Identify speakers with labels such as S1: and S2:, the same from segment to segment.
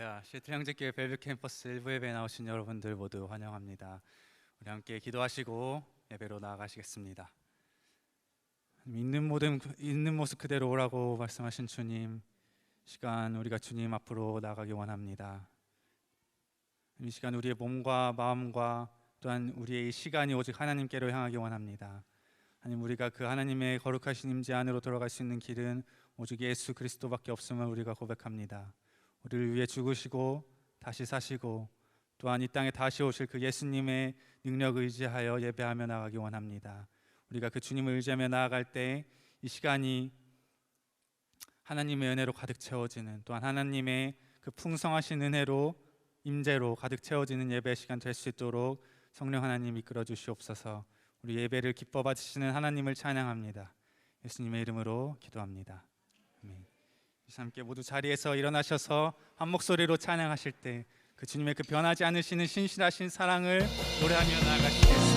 S1: 할렐루야. 시애틀 형제교회 벨뷰 캠퍼스 일부 예배에 나오신 여러분들 모두 환영합니다. 우리 함께 기도하시고 예배로 나아가시겠습니다. 있는 모습 그대로 오라고 말씀하신 주님, 시간 우리가 주님 앞으로 나가기 원합니다. 이 시간 우리의 몸과 마음과 또한 우리의 시간이 오직 하나님께로 향하기 원합니다. 하나님, 우리가 그 하나님의 거룩하신 임재 안으로 들어갈 수 있는 길은 오직 예수 그리스도밖에 없음을 우리가 고백합니다. 우리를 위해 죽으시고 다시 사시고 또한 이 땅에 다시 오실 그 예수님의 능력을 의지하여 예배하며 나가기 원합니다. 우리가 그 주님을 의지하며 나아갈 때 이 시간이 하나님의 은혜로 가득 채워지는, 또한 하나님의 그 풍성하신 은혜로 임재로 가득 채워지는 예배 시간 될 수 있도록 성령 하나님 이끌어 주시옵소서. 우리 예배를 기뻐 받으시는 하나님을 찬양합니다. 예수님의 이름으로 기도합니다. 아멘. 함께 모두 자리에서 일어나셔서 한 목소리로 찬양하실 때 그 주님의 그 변하지 않으시는 신실하신 사랑을 노래하며 나아가시겠습니다.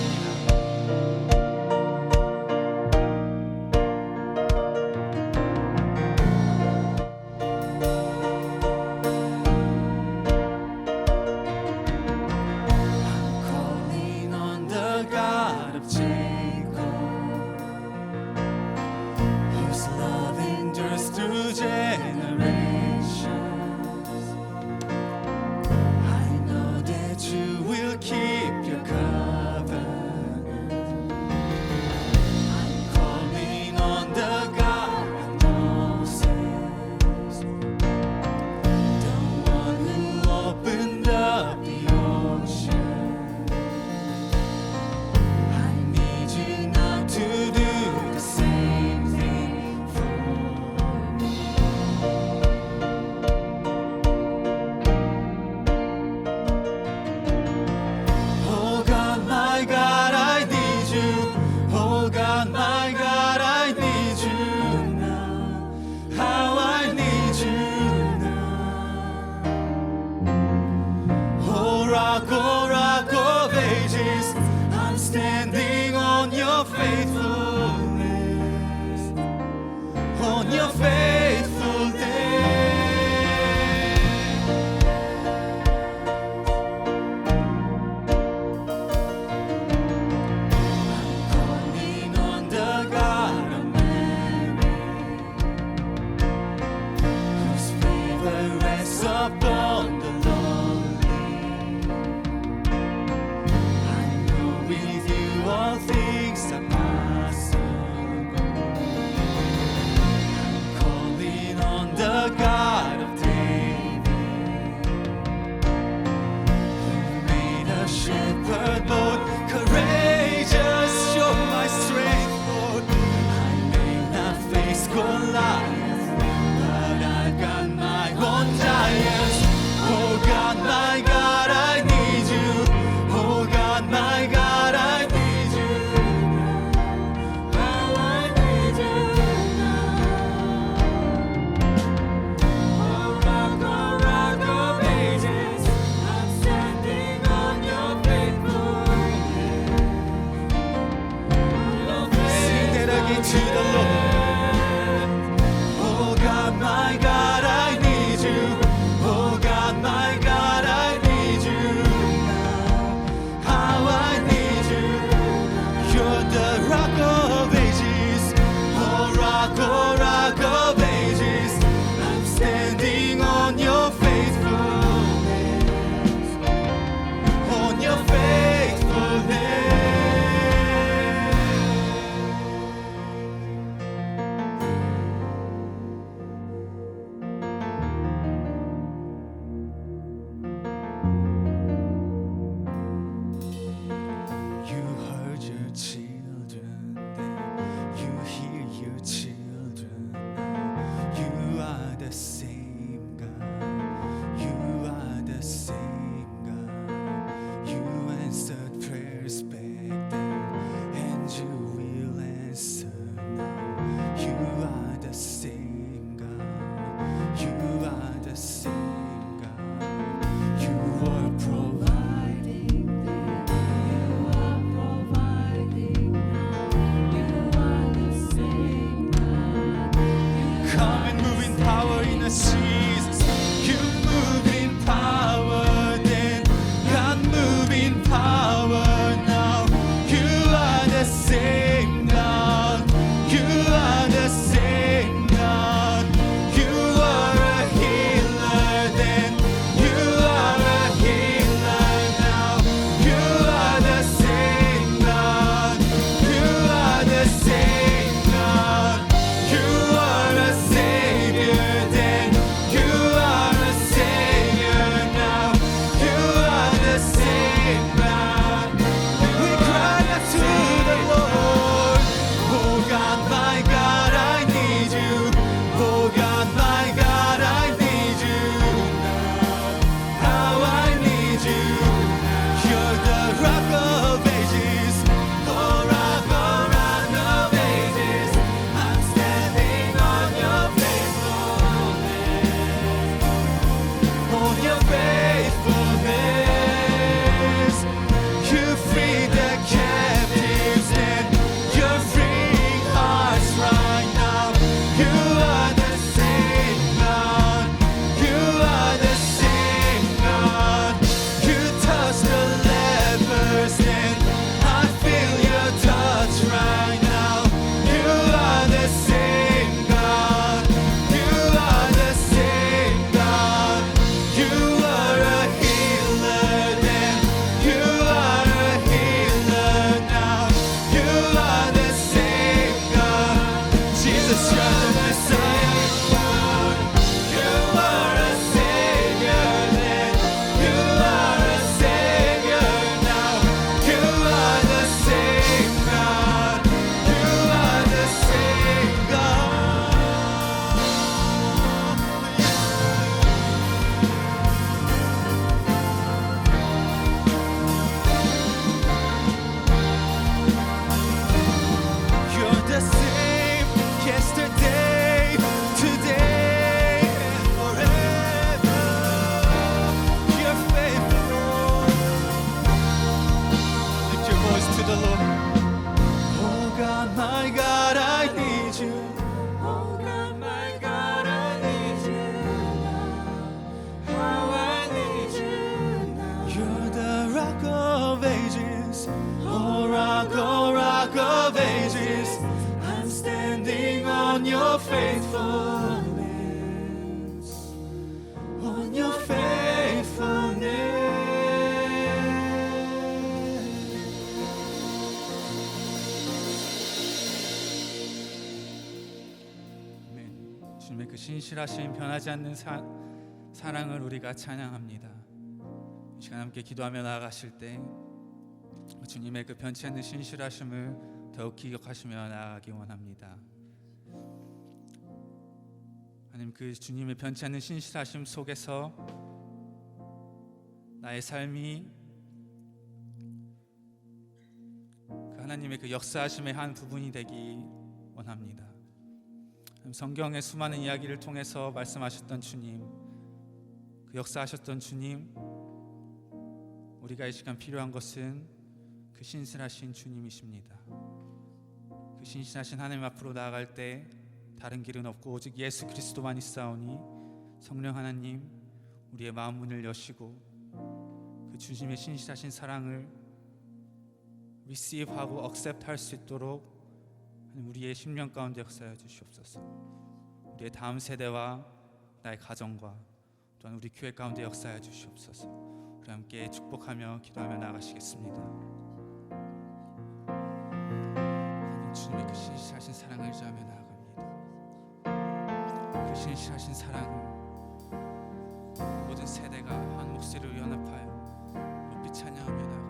S1: the Lord. Oh God, my God, I need you. Oh God, my God, I need you now. How I need you now. You're the rock of ages. Oh rock of ages. I'm standing on your faithfulness. On your faithfulness. 주님의 그 신실하신 변하지 않는 사랑을 우리가 찬양합니다. 이 시간 함께 기도하며 나아가실 때 주님의 그 변치 않는 신실하심을 더욱 기억하시며 나아가기 원합니다. 하나님, 그 주님의 변치 않는 신실하심 속에서 나의 삶이 그 하나님의 그 역사하심의 한 부분이 되기 원합니다. 성경의 수많은 이야기를 통해서 말씀하셨던 주님, 그 역사하셨던 주님, 우리가 이 시간 필요한 것은 그 신실하신 주님이십니다. 그 신실하신 하나님 앞으로 나아갈 때 다른 길은 없고 오직 예수 그리스도만 있사오니 성령 하나님, 우리의 마음 문을 여시고 그 주님의 신실하신 사랑을 receive하고 accept할 수 있도록 우리의 심령 가운데 역사해 주시옵소서. 우리의 다음 세대와 나의 가정과 또한 우리 교회 가운데 역사해 주시옵소서. 우리 함께 축복하며 기도하며 나아가시겠습니다. 하나님, 주님의 그 신실하신 사랑을 의지하며 나아갑니다. 그 신실하신 사랑을 모든 세대가 한 목소리로 연합하여 높이 찬양하며 나아갑니다.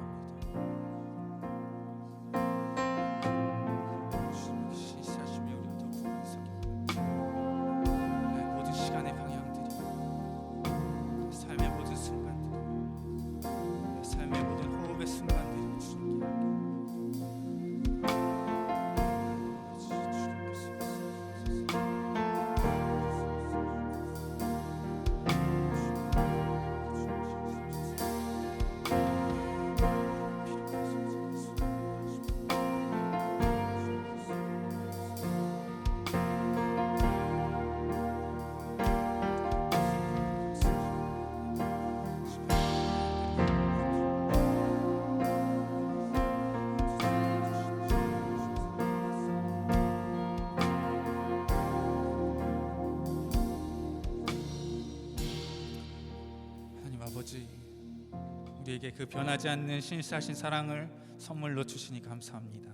S1: 우리에게 그 변하지 않는 신실하신 사랑을 선물로 주시니 감사합니다.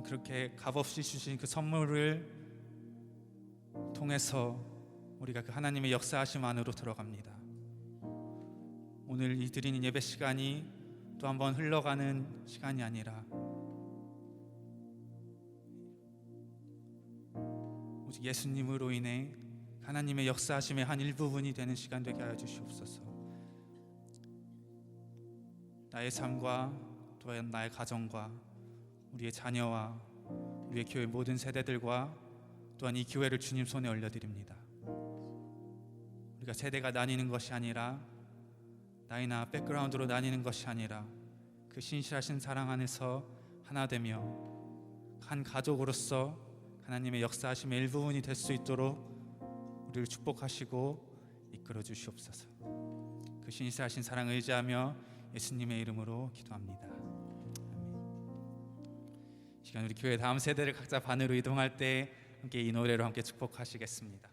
S1: 그렇게 값없이 주신 그 선물을 통해서 우리가 그 하나님의 역사하심 안으로 들어갑니다. 오늘 이 드리는 예배 시간이 또 한 번 흘러가는 시간이 아니라 오직 예수님으로 인해 하나님의 역사하심의 한 일부분이 되는 시간 되게 하여 주시옵소서. 나의 삶과 또한 나의 가정과 우리의 자녀와 우리의 교회 모든 세대들과 또한 이 교회를 주님 손에 올려드립니다. 우리가 세대가 나뉘는 것이 아니라 나이나 백그라운드로 나뉘는 것이 아니라 그 신실하신 사랑 안에서 하나 되며 한 가족으로서 하나님의 역사하심의 일부분이 될 수 있도록 우리를 축복하시고 이끌어 주시옵소서. 그 신실하신 사랑을 의지하며 예수님의 이름으로 기도합니다. 아멘. 이 시간 우리 교회 다음 세대를 각자 반으로 이동할 때 함께 이 노래로 함께 축복하시겠습니다.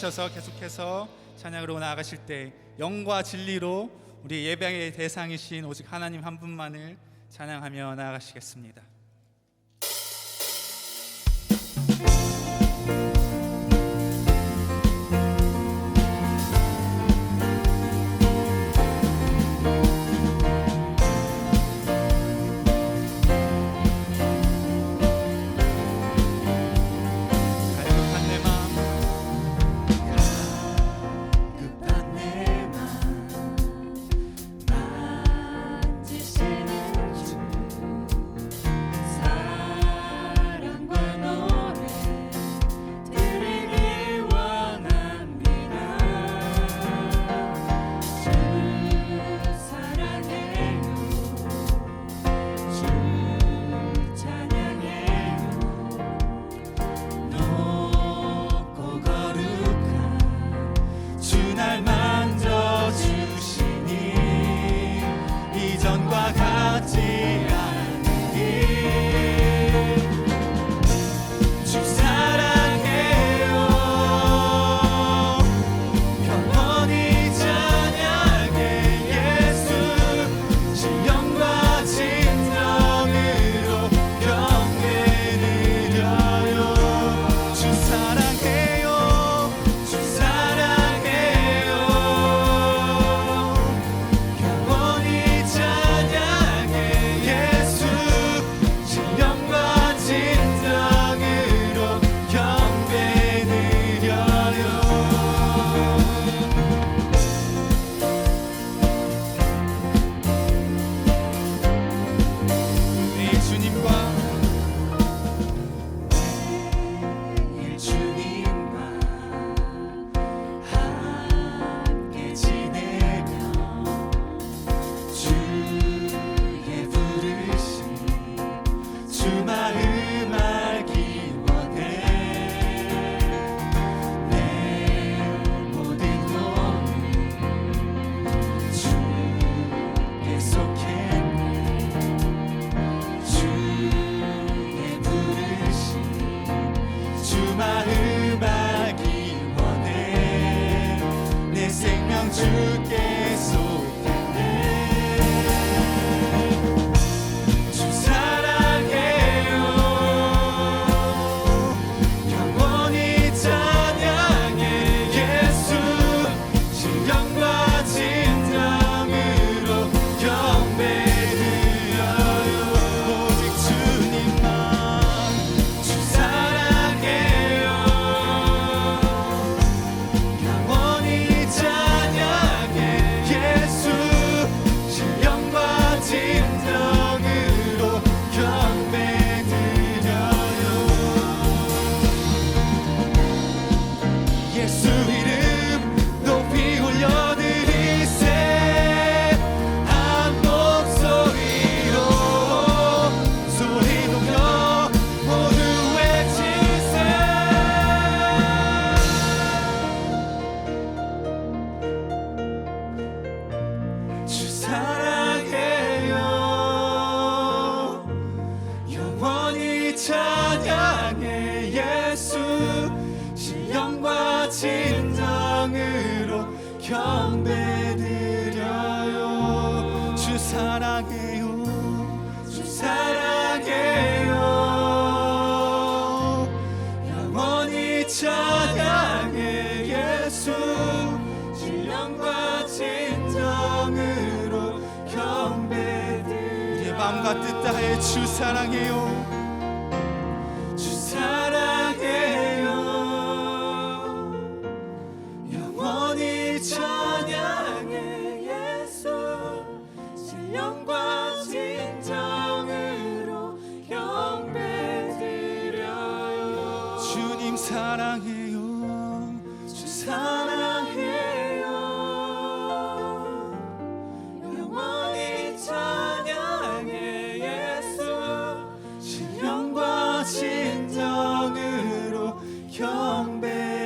S1: 일어나셔서 계속해서 찬양으로 나아가실 때 영과 진리로 우리 예배의 대상이신 오직 하나님 한 분만을 찬양하며 나아가시겠습니다.
S2: 경배드려요. 주 사랑해요. 주 사랑해요. 영원히 찬양해 예수. 신령과 진정으로 경배드려요.
S1: 우리의 마음과 뜻 다해 주 사랑해요.
S2: 주 사랑해요. 영원히 찬양해 예수. 신령과 진정으로 경배드려요.
S1: 주님 사랑해요.
S2: 주 사랑해요. 영원히 찬양해 예수. 신령과 진정으로 경배드려요.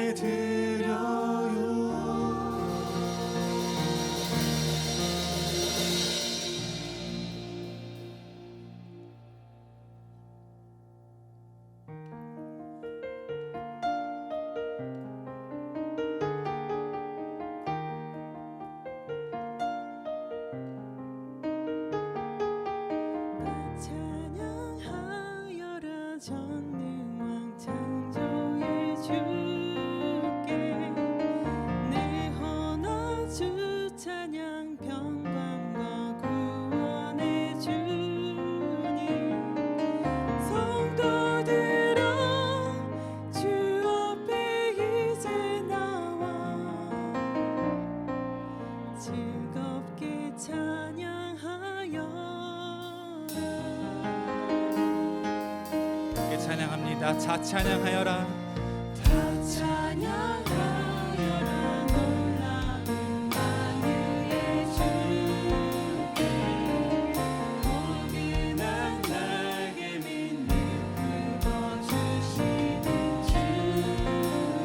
S1: 다 찬양하여라.
S2: 다 찬양하여라. 놀라운 만유의 주께 포근한 날개 믿는 품어주시는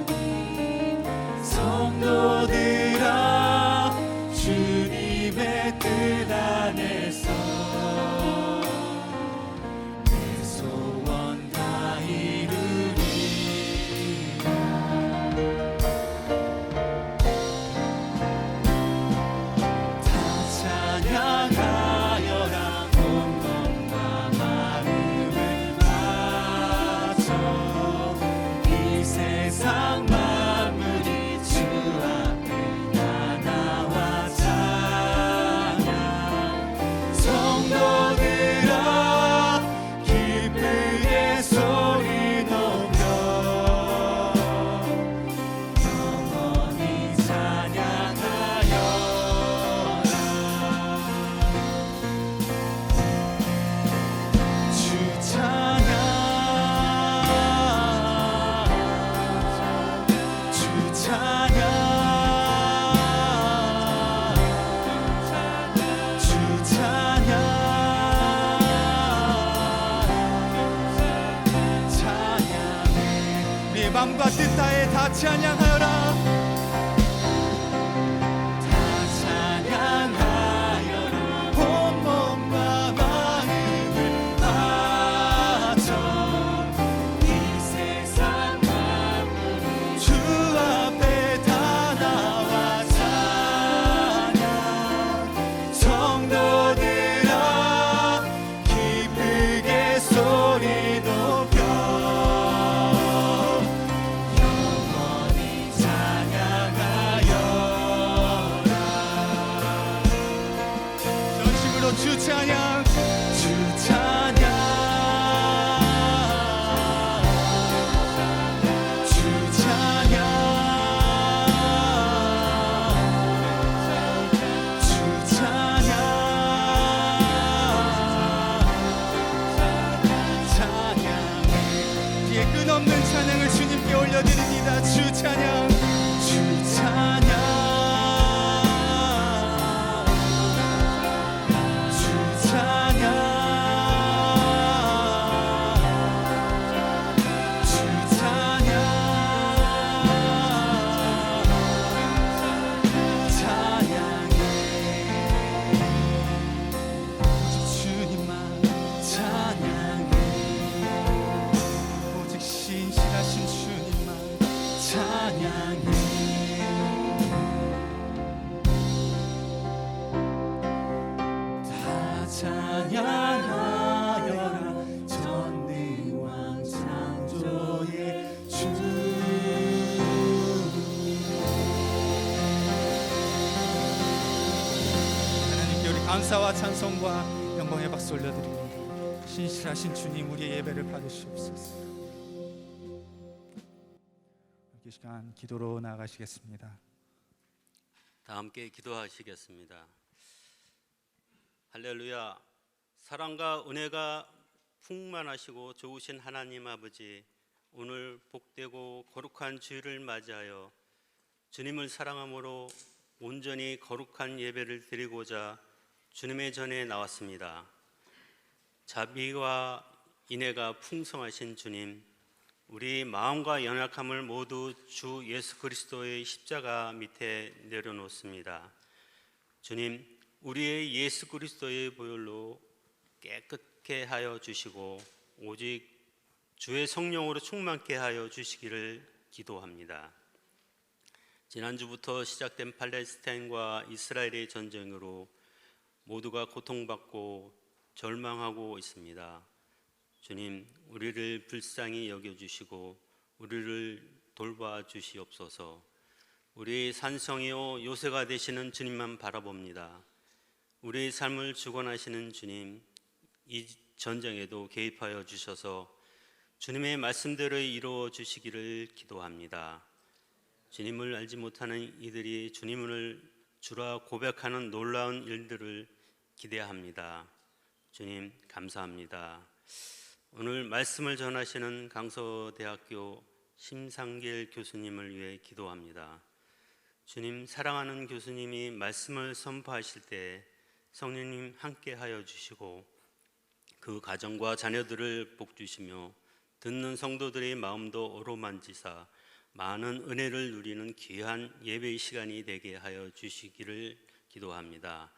S2: 주님 성도들아 주님의 뜻 안에서 내 소원 다 이루리라. 다 찬양하여라. 온 몸과 마음을 바쳐 이 세상 만물이 주 앞에 다 나와 찬양. 성도들아 기쁘게 소리 높여 영원히 찬양하여라. 주 찬양 주 찬양 주 찬양 찬양해. 우리의 마음과 뜻 다해 다 찬양하여라. 다 찬양하여라. 온 몸과 마음을 바쳐 이 세상 만물이 주 앞에 다 나와 찬양. 성도들아 기쁘게 소리 높여 영원히 찬양하여라. 전심으로 주 찬양 주 찬양 주 찬양 주 찬양 찬양해. 뒤에 끝없는 찬양을 주님께 올려드립니다. 주 찬양 주 찬양 주 찬양 주 찬양 찬양해. 오직 주님만 찬양해. 오직 신실하신 주님만 찬양해. 다 찬양하여라. 전능왕 창조의 주.
S1: 하나님께 우리 감사와 찬송과 영광의 박수 올려드립니다. 신실하신 주님, 우리의 예배를 받으시옵소서. 이 시간 기도로 나아가시겠습니다.
S3: 다 함께 기도하시겠습니다. 할렐루야. 사랑과 은혜가 풍만하시고 좋으신 하나님 아버지, 오늘 복되고 거룩한 주일을 맞이하여 주님을 사랑함으로 온전히 거룩한 예배를 드리고자 주님의 전에 나왔습니다. 자비와 인애가 풍성하신 주님, 우리 마음과 연약함을 모두 주 예수 그리스도의 십자가 밑에 내려놓습니다. 주님, 우리의 예수 그리스도의 보혈로 깨끗게 하여 주시고 오직 주의 성령으로 충만케 하여 주시기를 기도합니다. 지난주부터 시작된 팔레스타인과 이스라엘의 전쟁으로 모두가 고통받고 절망하고 있습니다. 주님, 우리를 불쌍히 여겨주시고 우리를 돌봐주시옵소서. 우리의 산성이요 요새가 되시는 주님만 바라봅니다. 우리의 삶을 주관하시는 주님, 이 전쟁에도 개입하여 주셔서 주님의 말씀대로 이루어 주시기를 기도합니다. 주님을 알지 못하는 이들이 주님을 주라 고백하는 놀라운 일들을 기대합니다. 주님 감사합니다. 오늘 말씀을 전하시는 강서대학교 심상길 교수님을 위해 기도합니다. 주님, 사랑하는 교수님이 말씀을 선포하실 때 성령님 함께하여 주시고 그 가정과 자녀들을 복주시며 듣는 성도들의 마음도 어루만지사 많은 은혜를 누리는 귀한 예배의 시간이 되게 하여 주시기를 기도합니다.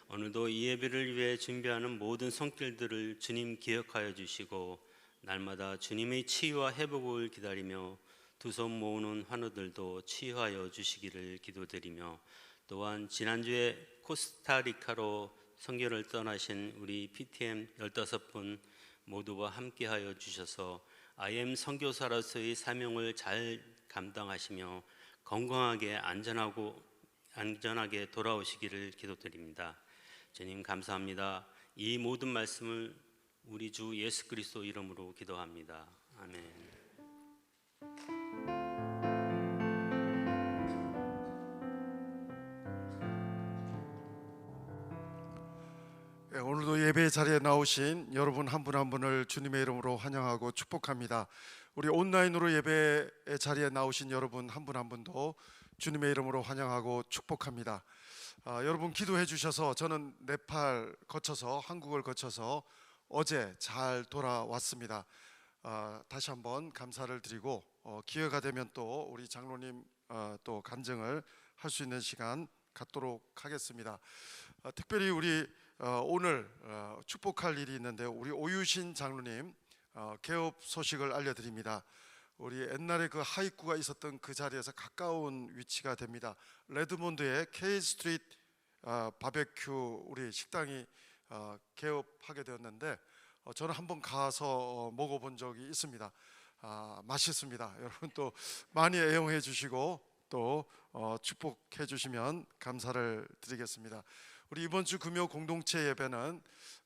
S3: 오늘도 이 예배를 위해 준비하는 모든 손길들을 주님 기억하여 주시고 날마다 주님의 치유와 회복을 기다리며 두 손 모으는 환우들도 치유하여 주시기를 기도드리며 또한 지난주에 코스타리카로 선교를 떠나신 우리 PTM 15분 모두와 함께하여 주셔서 IM 선교사로서의 사명을 잘 감당하시며 건강하게 안전하게 돌아오시기를 기도드립니다. 주님 감사합니다. 이 모든 말씀을 우리 주 예수 그리스도 이름으로 기도합니다. 아멘.
S4: 오늘도 예배 자리에 나오신 여러분 한 분 한 분을 주님의 이름으로 환영하고 축복합니다. 우리 온라인으로 예배 자리에 나오신 여러분 한 분 한 분도 주님의 이름으로 환영하고 축복합니다. 여러분 기도해 주셔서 저는 네팔 거쳐서 한국을 거쳐서 어제 잘 돌아왔습니다. 다시 한번 감사를 드리고 기회가 되면 또 우리 장로님 또 간증을 할 수 있는 시간 갖도록 하겠습니다. 특별히 우리 오늘 축복할 일이 있는데요. 우리 오유신 장로님 개업 소식을 알려드립니다. 우리 옛날에 그 하이쿠가 있었던 그 자리에서 가까운 위치가 됩니다. 레드몬드의 K 스트리트 바베큐 우리 식당이 개업하게 되었는데 저는 한번 가서 먹어본 적이 있습니다. 맛있습니다. 여러분 또 많이 애용해 주시고 또 축복해 주시면 감사를 드리겠습니다. 우리 이번 주 금요 공동체 예배는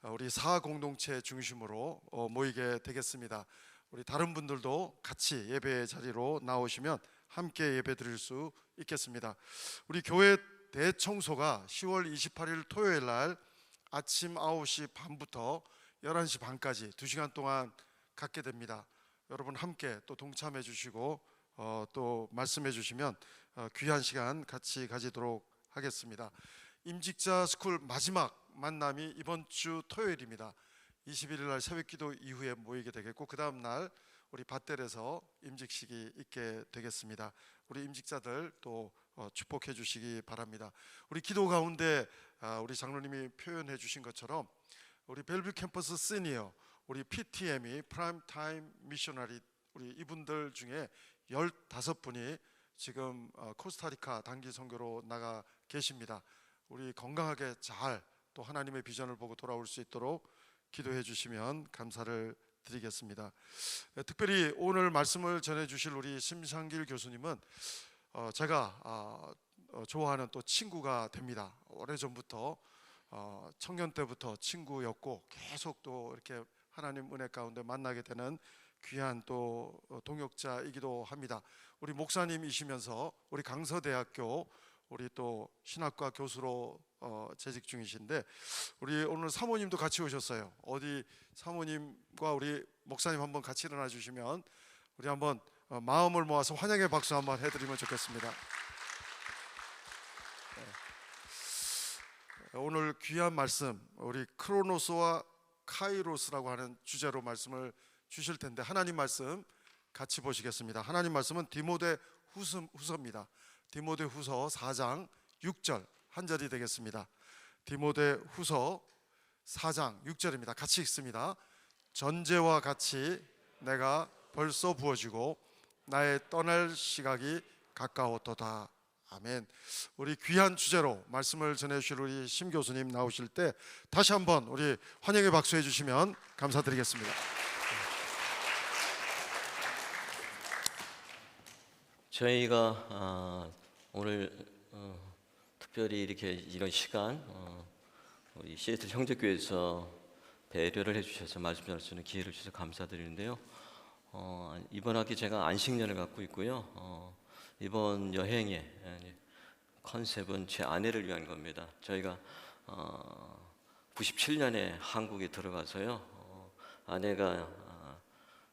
S4: 우리 사하 공동체 중심으로 모이게 되겠습니다. 우리 다른 분들도 같이 예배 자리로 나오시면 함께 예배 드릴 수 있겠습니다. 우리 교회 대청소가 10월 28일 토요일 날 아침 9시 반부터 11시 반까지 2시간 동안 갖게 됩니다. 여러분 함께 또 동참해 주시고 또 말씀해 주시면 귀한 시간 같이 가지도록 하겠습니다. 임직자 스쿨 마지막 만남이 이번 주 토요일입니다. 21일 날 새벽기도 이후에 모이게 되겠고 그 다음 날 우리 밧델에서 임직식이 있게 되겠습니다. 우리 임직자들 또 축복해 주시기 바랍니다. 우리 기도 가운데 우리 장로님이 표현해 주신 것처럼 우리 벨뷰 캠퍼스 시니어 우리 PTM이 프라임 타임 미셔너리 우리 이분들 중에 15분이 지금 코스타리카 단기 선교로 나가 계십니다. 우리 건강하게 잘 또 하나님의 비전을 보고 돌아올 수 있도록 기도해 주시면 감사를 드리겠습니다. 특별히 오늘 말씀을 전해 주실 우리 심상길 교수님은 제가 좋아하는 또 친구가 됩니다. 오래전부터 청년 때부터 친구였고 계속 또 이렇게 하나님 은혜 가운데 만나게 되는 귀한 또 동역자이기도 합니다. 우리 목사님이시면서 우리 강서대학교 우리 또 신학과 교수로 재직 중이신데 우리 오늘 사모님도 같이 오셨어요. 어디 사모님과 우리 목사님 한번 같이 일어나 주시면 우리 한번 마음을 모아서 환영의 박수 한번 해드리면 좋겠습니다. 오늘 귀한 말씀 우리 크로노스와 카이로스라고 하는 주제로 말씀을 주실 텐데 하나님 말씀 같이 보시겠습니다. 하나님 말씀은 디모데 후서입니다. 디모데 후서 4장 6절 한 절이 되겠습니다. 디모데 후서 4장 6절입니다. 같이 읽습니다. 전제와 같이 내가 벌써 부어지고 나의 떠날 시각이 가까웠도다. 아멘. 우리 귀한 주제로 말씀을 전해주실 우리 심 교수님 나오실 때 다시 한번 우리 환영의 박수 해주시면 감사드리겠습니다.
S5: 저희가 오늘 특별히 이렇게 이런 시간 우리 시애틀 형제교회에서 배려를 해주셔서 말씀 전할 수 있는 기회를 주셔서 감사드리는데요. 이번 학기 제가 안식년을 갖고 있고요. 이번 여행의 컨셉은 제 아내를 위한 겁니다. 저희가 97년에 한국에 들어가서요. 아내가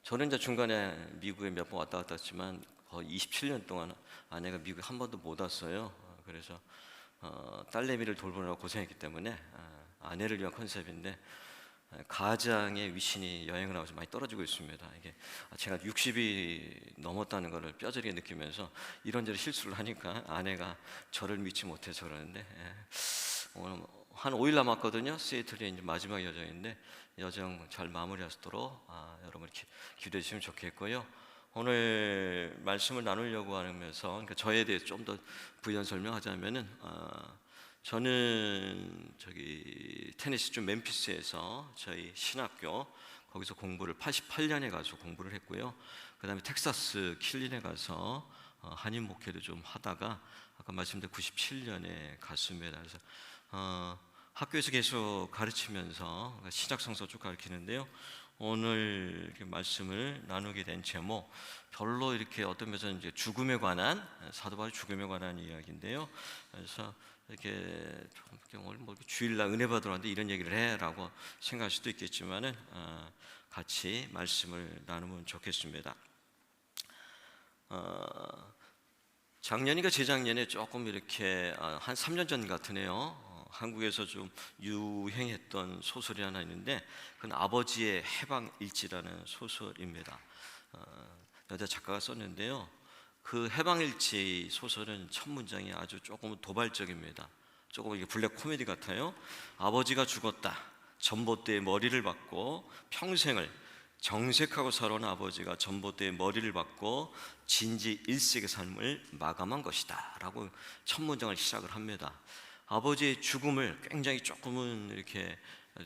S5: 저는 이제 중간에 미국에 몇 번 왔다 갔다 했지만 거의 27년 동안 아내가 미국에 한 번도 못 왔어요. 그래서 딸내미를 돌보느라 고생했기 때문에 아내를 위한 컨셉인데 가장의 위신이 여행을 하면서 많이 떨어지고 있습니다. 이게 제가 60이 넘었다는 것을 뼈저리게 느끼면서 이런저런 실수를 하니까 아내가 저를 믿지 못해서 그러는데 오늘 한 5일 남았거든요. 시애틀이 이제 마지막 여정인데 여정 잘 마무리하시도록 여러분 기도해 주시면 좋겠고요. 오늘 말씀을 나누려고 하면서 그러니까 저에 대해서 좀 더 부연 설명하자면은 저는 저기 테네시주 멤피스에서 저희 신학교 거기서 공부를 88년에 가서 공부를 했고요. 그다음에 텍사스 킬린에 가서 한인 목회를 좀 하다가 아까 말씀드린 97년에 갔습니다. 그래서 학교에서 계속 가르치면서 신약 성서 쭉 가르치는데요. 오늘 이렇게 말씀을 나누게 된 제목 별로 이렇게 어떤 면에서는 이제 죽음에 관한 사도 바울의 죽음에 관한 이야기인데요. 그래서 이렇게 오늘 뭐 주일날 은혜 받으러 왔는데 이런 얘기를 해라고 생각할 수도 있겠지만은 같이 말씀을 나누면 좋겠습니다. 작년인가 재작년에 조금 이렇게 한 3년 전 같으네요. 한국에서 좀 유행했던 소설이 하나 있는데 그건 아버지의 해방일지라는 소설입니다. 여자 작가가 썼는데요. 그 해방일지 소설은 첫 문장이 아주 조금 도발적입니다. 조금 이게 블랙 코미디 같아요. 아버지가 죽었다. 전봇대에 머리를 박고 평생을 정색하고 살아온 아버지가 전봇대에 머리를 박고 진지 일색의 삶을 마감한 것이다 라고 첫 문장을 시작을 합니다. 아버지의 죽음을 굉장히 조금은 이렇게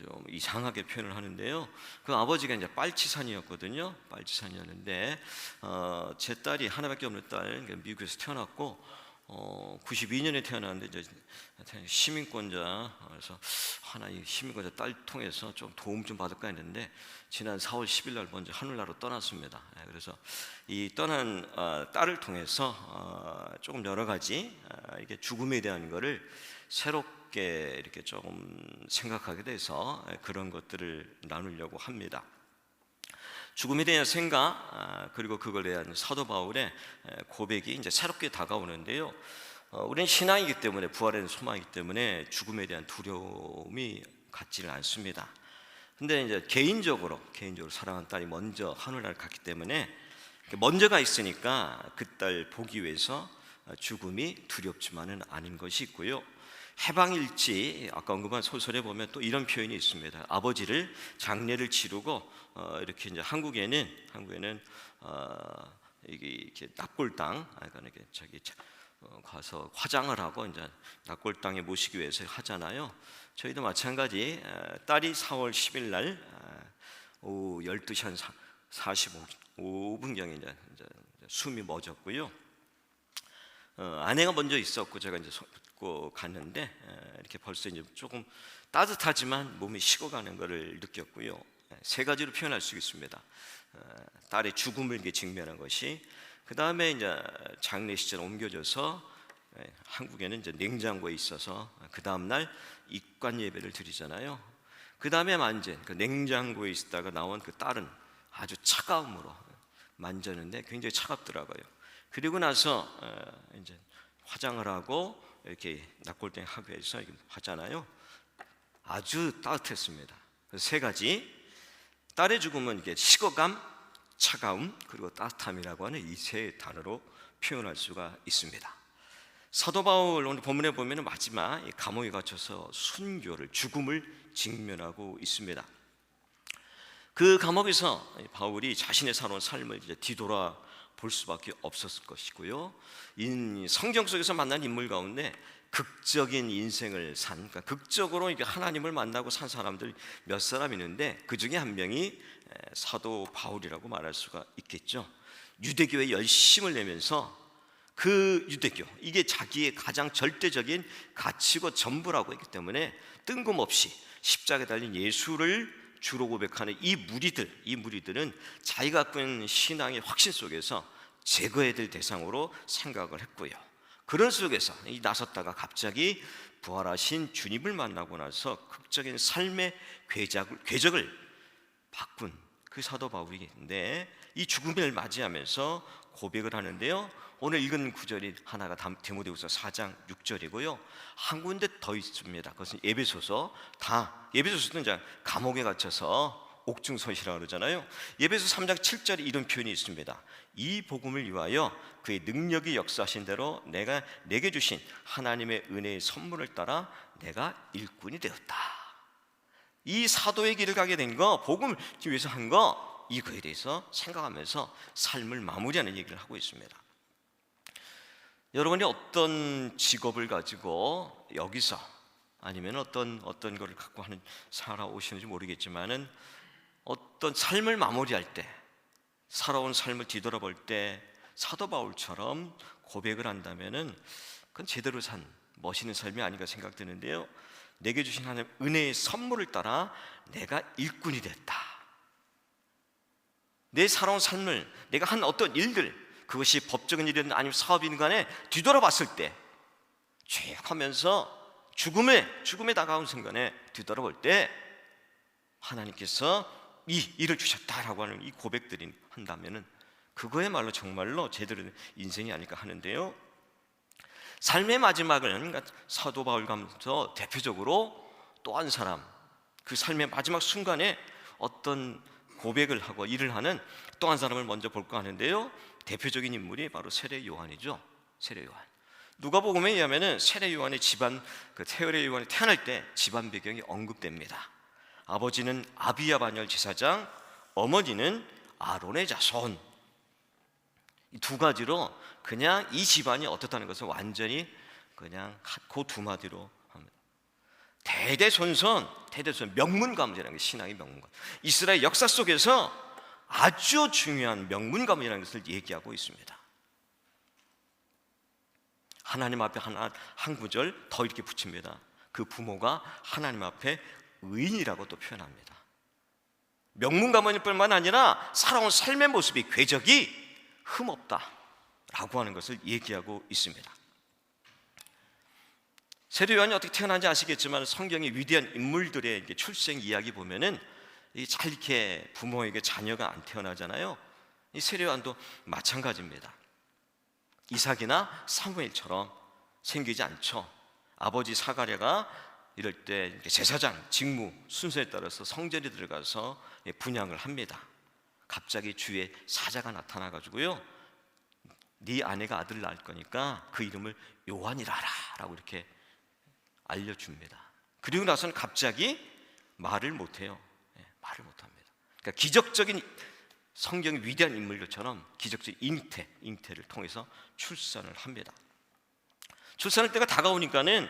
S5: 좀 이상하게 표현을 하는데요. 그 아버지가 이제 빨치산이었거든요. 빨치산이었는데 제 딸이 하나밖에 없는 딸, 미국에서 태어났고 92년에 태어났는데 이제 시민권자, 그래서 하나 이 시민권자 딸 통해서 좀 도움 좀 받을까 했는데 지난 4월 10일 날 먼저 하늘나라로 떠났습니다. 그래서 이 떠난 딸을 통해서 조금 여러 가지 이게 죽음에 대한 거를 새롭게 이렇게 조금 생각하게 돼서 그런 것들을 나누려고 합니다. 죽음에 대한 생각 그리고 그걸 대한 사도 바울의 고백이 이제 새롭게 다가오는데요. 우리는 신앙이기 때문에 부활에 대한 소망이기 때문에 죽음에 대한 두려움이 같지는 않습니다. 근데 이제 개인적으로 사랑하는 딸이 먼저 하늘나라를 갔기 때문에 먼저가 있으니까 그 딸 보기 위해서 죽음이 두렵지만은 않은 것이 있고요. 해방일지 아까 언급한 소설에 보면 또 이런 표현이 있습니다. 아버지를 장례를 치르고 이렇게 이제 한국에는 이게 납골당, 그러니까 이렇게 저기 가서 화장을 하고 이제 납골당에 모시기 위해서 하잖아요. 저희도 마찬가지. 딸이 4월 10일 날 오후 12시 한 45분경에 이제 숨이 멎었고요. 아내가 먼저 있었고 제가 이제 갔는데 이렇게 벌써 이제 조금 따뜻하지만 몸이 식어가는 것을 느꼈고요. 세 가지로 표현할 수 있습니다. 딸의 죽음을 이렇게 직면한 것이, 그 다음에 이제 장례식장 옮겨져서 한국에는 이제 냉장고에 있어서 그 다음 날 입관 예배를 드리잖아요. 그 다음에 만진 그 냉장고에 있다가 나온 그 딸은 아주 차가움으로 만졌는데 굉장히 차갑더라고요. 그리고 나서 이제 화장을 하고 이렇게 납골당 학교에서 하잖아요. 아주 따뜻했습니다. 세 가지. 딸의 죽음은 이게 식어감, 차가움, 그리고 따뜻함이라고 하는 이 세 단어로 표현할 수가 있습니다. 사도 바울 오늘 본문에 보면 마지막 감옥에 갇혀서 순교를, 죽음을 직면하고 있습니다. 그 감옥에서 바울이 자신의 살아온 삶을 이제 뒤돌아 볼 수밖에 없었을 것이고요. 성경 속에서 만난 인물 가운데 극적인 인생을 산, 그러니까 극적으로 이게 하나님을 만나고 산 사람들 몇 사람 있는데 그 중에 한 명이 사도 바울이라고 말할 수가 있겠죠. 유대교에 열심을 내면서 그 유대교, 이게 자기의 가장 절대적인 가치고 전부라고 했기 때문에 뜬금없이 십자가에 달린 예수를 주로 고백하는 이 무리들은 자기가 갖고 있는 신앙의 확신 속에서 제거해야 될 대상으로 생각을 했고요. 그런 속에서 나섰다가 갑자기 부활하신 주님을 만나고 나서 극적인 삶의 궤적을 바꾼 그 사도 바울인데 이 죽음을 맞이하면서 고백을 하는데요. 오늘 읽은 구절이 하나가 디모데후서 4장 6절이고요. 한 군데 더 있습니다. 그것은 에베소서. 에베소서는 이제 감옥에 갇혀서 옥중서시라고 그러잖아요. 에베소 3장 7절에 이런 표현이 있습니다. 이 복음을 위하여 그의 능력이 역사하신 대로 내가 내게 주신 하나님의 은혜의 선물을 따라 내가 일꾼이 되었다. 이 사도의 길을 가게 된 거, 복음을 위해서 한 거, 이거에 대해서 생각하면서 삶을 마무리하는 얘기를 하고 있습니다. 여러분이 어떤 직업을 가지고 여기서 아니면 어떤 거를 갖고 살아오시는지 모르겠지만은 어떤 삶을 마무리할 때, 살아온 삶을 뒤돌아볼 때 사도 바울처럼 고백을 한다면은 그건 제대로 산 멋있는 삶이 아닌가 생각되는데요. 내게 주신 하나님 은혜의 선물을 따라 내가 일꾼이 됐다. 내 살아온 삶을, 내가 한 어떤 일들, 그것이 법적인 일이든 아니면 사업이든 간에 뒤돌아봤을 때 쭉 하면서 죽음에 다가온 순간에 뒤돌아볼 때 하나님께서 이 일을 주셨다라고 하는 이 고백들이 한다면은 그거야말로 정말로 제대로 된 인생이 아닐까 하는데요. 삶의 마지막은 사도 바울 가면서 대표적으로 또 한 사람, 그 삶의 마지막 순간에 어떤 고백을 하고 일을 하는 또 한 사람을 먼저 볼까 하는데요. 대표적인 인물이 바로 세례 요한이죠. 세례 요한. 누가복음에 의하면은 세례 요한의 집안, 세례 요한이 태어날 때 집안 배경이 언급됩니다. 아버지는 아비야 반열 제사장, 어머니는 아론의 자손. 이 두 가지로 그냥 이 집안이 어떻다는 것을 완전히 그냥 그 두 마디로 합니다. 대대손손 명문 가문이라는 게 신앙의 명문. 이스라엘 역사 속에서 아주 중요한 명문 가문이라는 것을 얘기하고 있습니다. 하나님 앞에 한 구절 더 이렇게 붙입니다. 그 부모가 하나님 앞에 의인이라고 또 표현합니다. 명문 가문일 뿐만 아니라 살아온 삶의 모습이 궤적이 흠없다라고 하는 것을 얘기하고 있습니다. 세례 요한이 어떻게 태어난지 아시겠지만 성경의 위대한 인물들의 출생 이야기 보면은 잘 이렇게 부모에게 자녀가 안 태어나잖아요. 이 세례 요한도 마찬가지입니다. 이삭이나 사무엘처럼 생기지 않죠. 아버지 사가랴가 이럴 때 제사장 직무 순서에 따라서 성전에 들어가서 분향을 합니다. 갑자기 주의 사자가 나타나 가지고요, 네 아내가 아들을 낳을 거니까 그 이름을 요한이라 라고 이렇게 알려줍니다. 그리고 나서는 갑자기 말을 못해요. 말을 못합니다. 그러니까 기적적인 성경의 위대한 인물들처럼 기적적인 잉태를 통해서 출산을 합니다. 출산할 때가 다가오니까는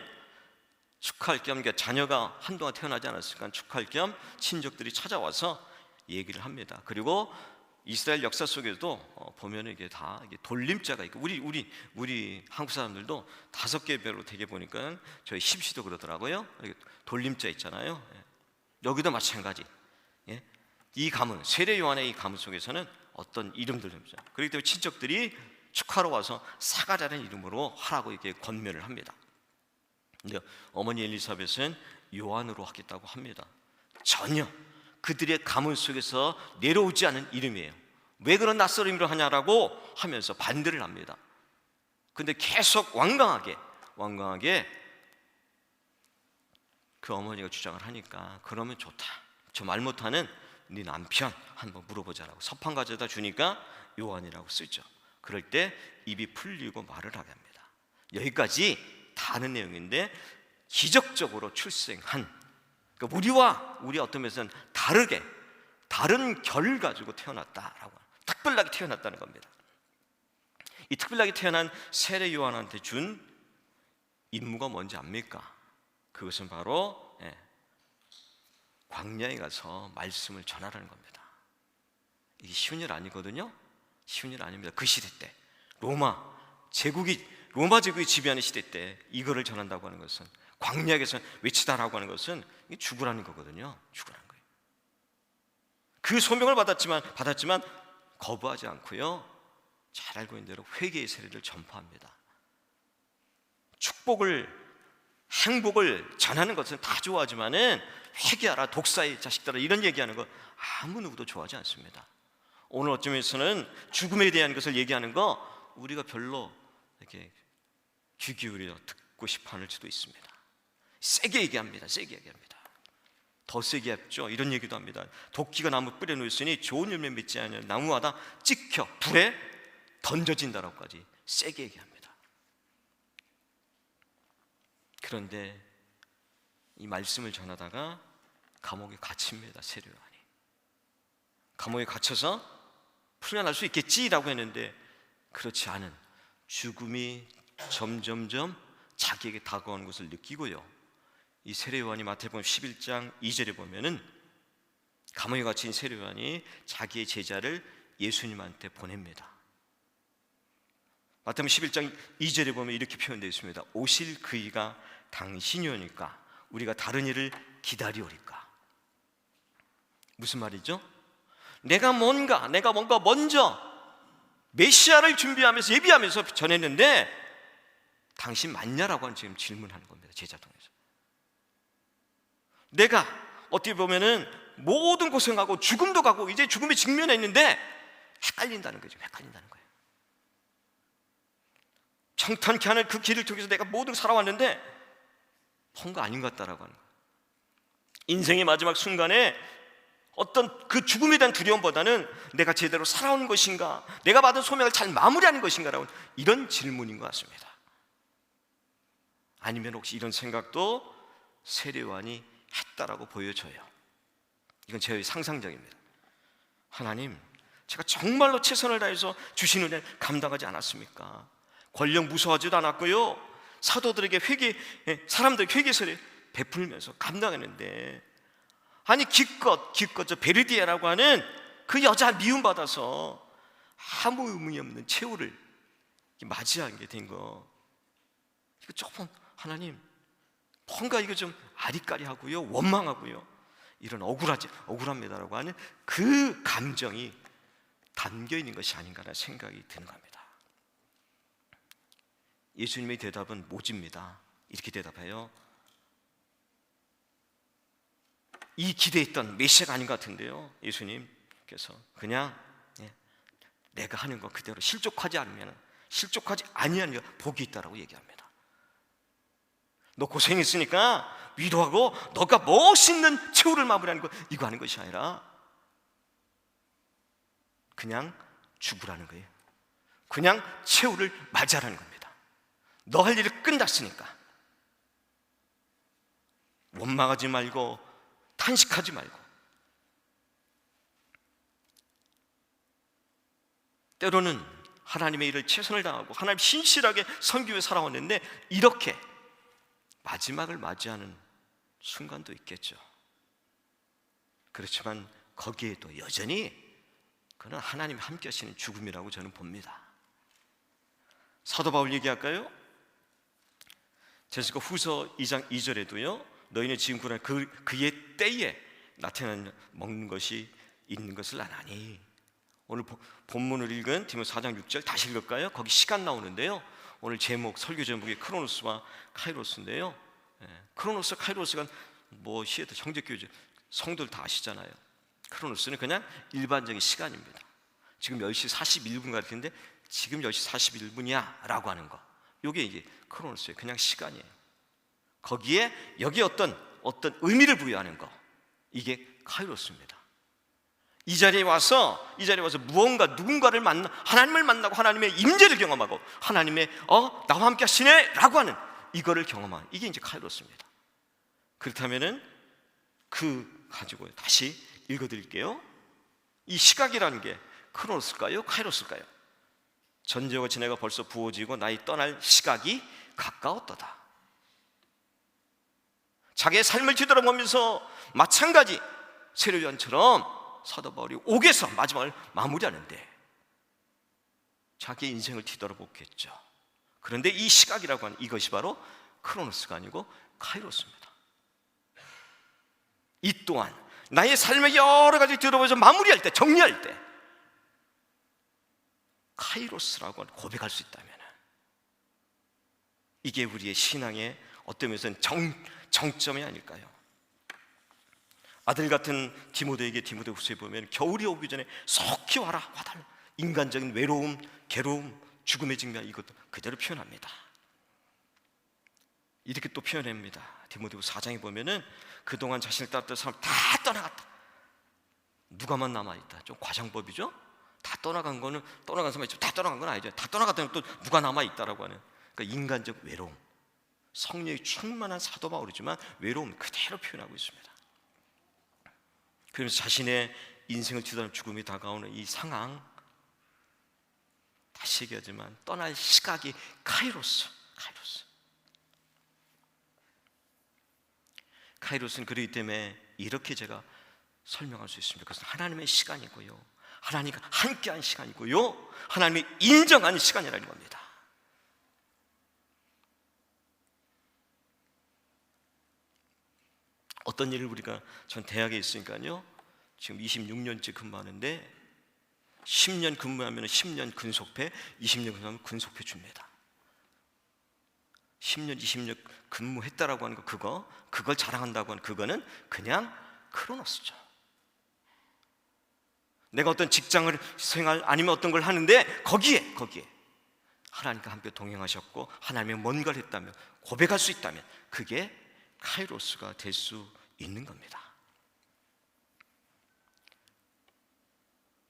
S5: 축하할 겸, 자녀가 한동안 태어나지 않았으니까 축하할 겸 친족들이 찾아와서 얘기를 합니다. 그리고 이스라엘 역사 속에도 보면 이게 다 돌림자가 있고, 우리 한국 사람들도 5개 별로 되게 보니까 저희 십시도 그러더라고요. 돌림자 있잖아요. 여기도 마찬가지. 이 가문, 세례 요한의 이 가문 속에서는 어떤 이름들입니다. 그렇기 때문에 친척들이 축하러 와서 사가랴는 이름으로 하라고 이렇게 권면을 합니다. 근데 어머니 엘리사벳은 요한으로 하겠다고 합니다. 전혀 그들의 가문 속에서 내려오지 않은 이름이에요. 왜 그런 낯선 이름으로 하냐라고 하면서 반대를 합니다. 근데 계속 완강하게 그 어머니가 주장을 하니까, 그러면 좋다, 저 말 못하는 네 남편 한번 물어보자라고 서판 가져다 주니까 요한이라고 쓰죠. 그럴 때 입이 풀리고 말을 하게 합니다. 여기까지 다 아는 내용인데 기적적으로 출생한, 그러니까 우리 어떤 면에서는 다른 결을 가지고 태어났다라고, 특별하게 태어났다는 겁니다. 이 특별하게 태어난 세례 요한한테 준 임무가 뭔지 압니까? 그것은 바로 광야에 가서 말씀을 전하라는 겁니다. 이게 쉬운 일 아니거든요. 쉬운 일 아닙니다. 그 시대 때 로마 제국이 지배하는 시대 때 이거를 전한다고 하는 것은, 광야에서 외치다라고 하는 것은 죽으라는 거거든요. 죽으라는 거예요. 그 소명을 받았지만 거부하지 않고요, 잘 알고 있는 대로 회개의 세례를 전파합니다. 축복을 행복을 전하는 것은 다 좋아하지만은 회개하라 독사의 자식들아 이런 얘기하는 거 아무 누구도 좋아하지 않습니다. 오늘 어쩌면서는 죽음에 대한 것을 얘기하는 거 우리가 별로 이렇게 귀 기울여 듣고 싶어 하는 수도 있습니다. 세게 얘기합니다. 세게 얘기합니다. 더 세게 했죠. 이런 얘기도 합니다. 도끼가 나무 뿌려 놓으시니 좋은 열매 맺지 않는 나무마다 찍혀 불에 던져진다라고까지 세게 얘기합니다. 그런데 이 말씀을 전하다가 감옥에 갇힙니다. 세례요한이 감옥에 갇혀서 풀려날 수 있겠지라고 했는데 그렇지 않은 죽음이 점점점 자기에게 다가오는 것을 느끼고요. 이 세례요한이 마태복음 11장 2절에 보면은 감옥에 갇힌 세례요한이 자기의 제자를 예수님한테 보냅니다. 마태복음 11장 2절에 보면 이렇게 표현되어 있습니다. 오실 그이가 당신이 오니까 우리가 다른 일을 기다리오리까. 무슨 말이죠? 내가 뭔가 먼저 메시아를 준비하면서 예비하면서 전했는데 당신 맞냐라고 하는 지금 질문하는 겁니다. 제자 통해서. 내가 어떻게 보면은 모든 고생하고 죽음도 가고 이제 죽음에 직면해 있는데 헷갈린다는 거죠. 헷갈린다는 거예요. 평탄케 하는 그 길을 통해서 내가 모든 살아왔는데 뭔가 아닌 것 같다라고 하는 거예요. 인생의 마지막 순간에 어떤 그 죽음에 대한 두려움보다는 내가 제대로 살아온 것인가, 내가 받은 소명을 잘 마무리하는 것인가라고 이런 질문인 것 같습니다. 아니면 혹시 이런 생각도 세례요한이 했다라고 보여져요. 이건 제 상상적입니다. 하나님, 제가 정말로 최선을 다해서 주신 은혜 감당하지 않았습니까? 권력 무서워하지도 않았고요. 사도들에게 사람들 회개서를 베풀면서 감당했는데 아니 기껏 저 베르디아라고 하는 그 여자 미움받아서 아무 의미 없는 최후를 맞이하게 된 거 이거 조금 하나님 뭔가 이거 좀 아리까리하고요 원망하고요 이런 억울합니다라고 하는 그 감정이 담겨 있는 것이 아닌가라는 생각이 드는 겁니다. 예수님의 대답은 모집니다. 이렇게 대답해요. 이 기대했던 메시아가 아닌 것 같은데요. 예수님께서 그냥 내가 하는 거 그대로 실족하지 아니하는 복이 있다라고 얘기합니다. 너 고생했으니까 위로하고 너가 멋있는 최후를 마무리하는 거 이거 하는 것이 아니라 그냥 죽으라는 거예요. 그냥 최후를 맞이하라는 겁니다. 너 할 일이 끝났으니까 원망하지 말고 탄식하지 말고. 때로는 하나님의 일을 최선을 다하고 하나님 신실하게 섬기며 살아왔는데 이렇게 마지막을 맞이하는 순간도 있겠죠. 그렇지만 거기에도 여전히 그는 하나님이 함께 하시는 죽음이라고 저는 봅니다. 사도 바울 얘기할까요? 제스가 후서 2장 2절에도요 너희는 지금 그런 그의 때에 나타나는 먹는 것이 있는 것을 아나니. 오늘 본문을 읽은 디모데 4장 6절 다시 읽을까요? 거기 시간 나오는데요 오늘 설교 제목이 크로노스와 카이로스인데요 크로노스 카이로스가 뭐 시에도 형제교회 성도들 다 아시잖아요. 크로노스는 그냥 일반적인 시간입니다. 지금 10시 41분 같은데 지금 10시 41분이야 라고 하는 거 이게 이제 크로노스예요. 그냥 시간이에요. 거기에 여기 어떤 의미를 부여하는 거 이게 카이로스입니다. 이 자리에 와서 무언가 누군가를 하나님을 만나고 하나님의 임재를 경험하고 하나님의 나와 함께 하시네 라고 하는 이거를 경험하는 이게 이제 카이로스입니다. 그렇다면은 그 가지고 다시 읽어드릴게요. 이 시각이라는 게 크로노스일까요? 카이로스일까요? 전제가 지내가 벌써 부어지고 나의 떠날 시각이 가까웠도다. 자기의 삶을 뒤돌아보면서 마찬가지 세례요한처럼 사도 바울이 옥에서 마지막을 마무리하는데 자기의 인생을 뒤돌아보겠죠. 그런데 이 시각이라고 하는 이것이 바로 크로노스가 아니고 카이로스입니다. 이 또한 나의 삶의 여러 가지 뒤돌아보면서 마무리할 때 정리할 때 카이로스라고 고백할 수 있다면 이게 우리의 신앙의
S6: 어떤 면에서는 정점이 아닐까요? 아들 같은 디모데에게 디모데후서에 보면 겨울이 오기 전에 속히 와라 와달라. 인간적인 외로움, 괴로움, 죽음의 직면 이것도 그대로 표현합니다. 이렇게 또 표현합니다. 디모데후서 4장에 보면은 그동안 자신을 따랐던 사람 다 떠나갔다. 누가만 남아있다. 좀 과장법이죠? 다 떠나간 거는 떠나간 사람이 다 떠나간 건 아니죠. 다 떠나갔다면 또 누가 남아있다라고 하는, 그러니까 인간적 외로움, 성령이 충만한 사도 바울이지만 외로움 그대로 표현하고 있습니다. 그러면서 자신의 인생을 뒤덮는 죽음이 다가오는 이 상황, 다시 얘기하지만 떠날 시각이 카이로스는 그렇기 때문에 이렇게 제가 설명할 수 있습니다. 그것은 하나님의 시간이고요, 하나님과 함께한 시간이고요, 하나님이 인정한 시간이라는 겁니다. 어떤 일을 우리가, 전 대학에 있으니까요, 지금 26년째 근무하는데 10년 근무하면 10년 근속회, 20년 근무하면 근속회 줍니다. 10년, 20년 근무했다라고 하는 거, 그걸 자랑한다고 하는 그거는 그냥 크로노스죠. 내가 어떤 직장을 생활 아니면 어떤 걸 하는데 거기에 하나님과 함께 동행하셨고 하나님의 뭔가를 했다면, 고백할 수 있다면 그게 카이로스가 될 수 있는 겁니다.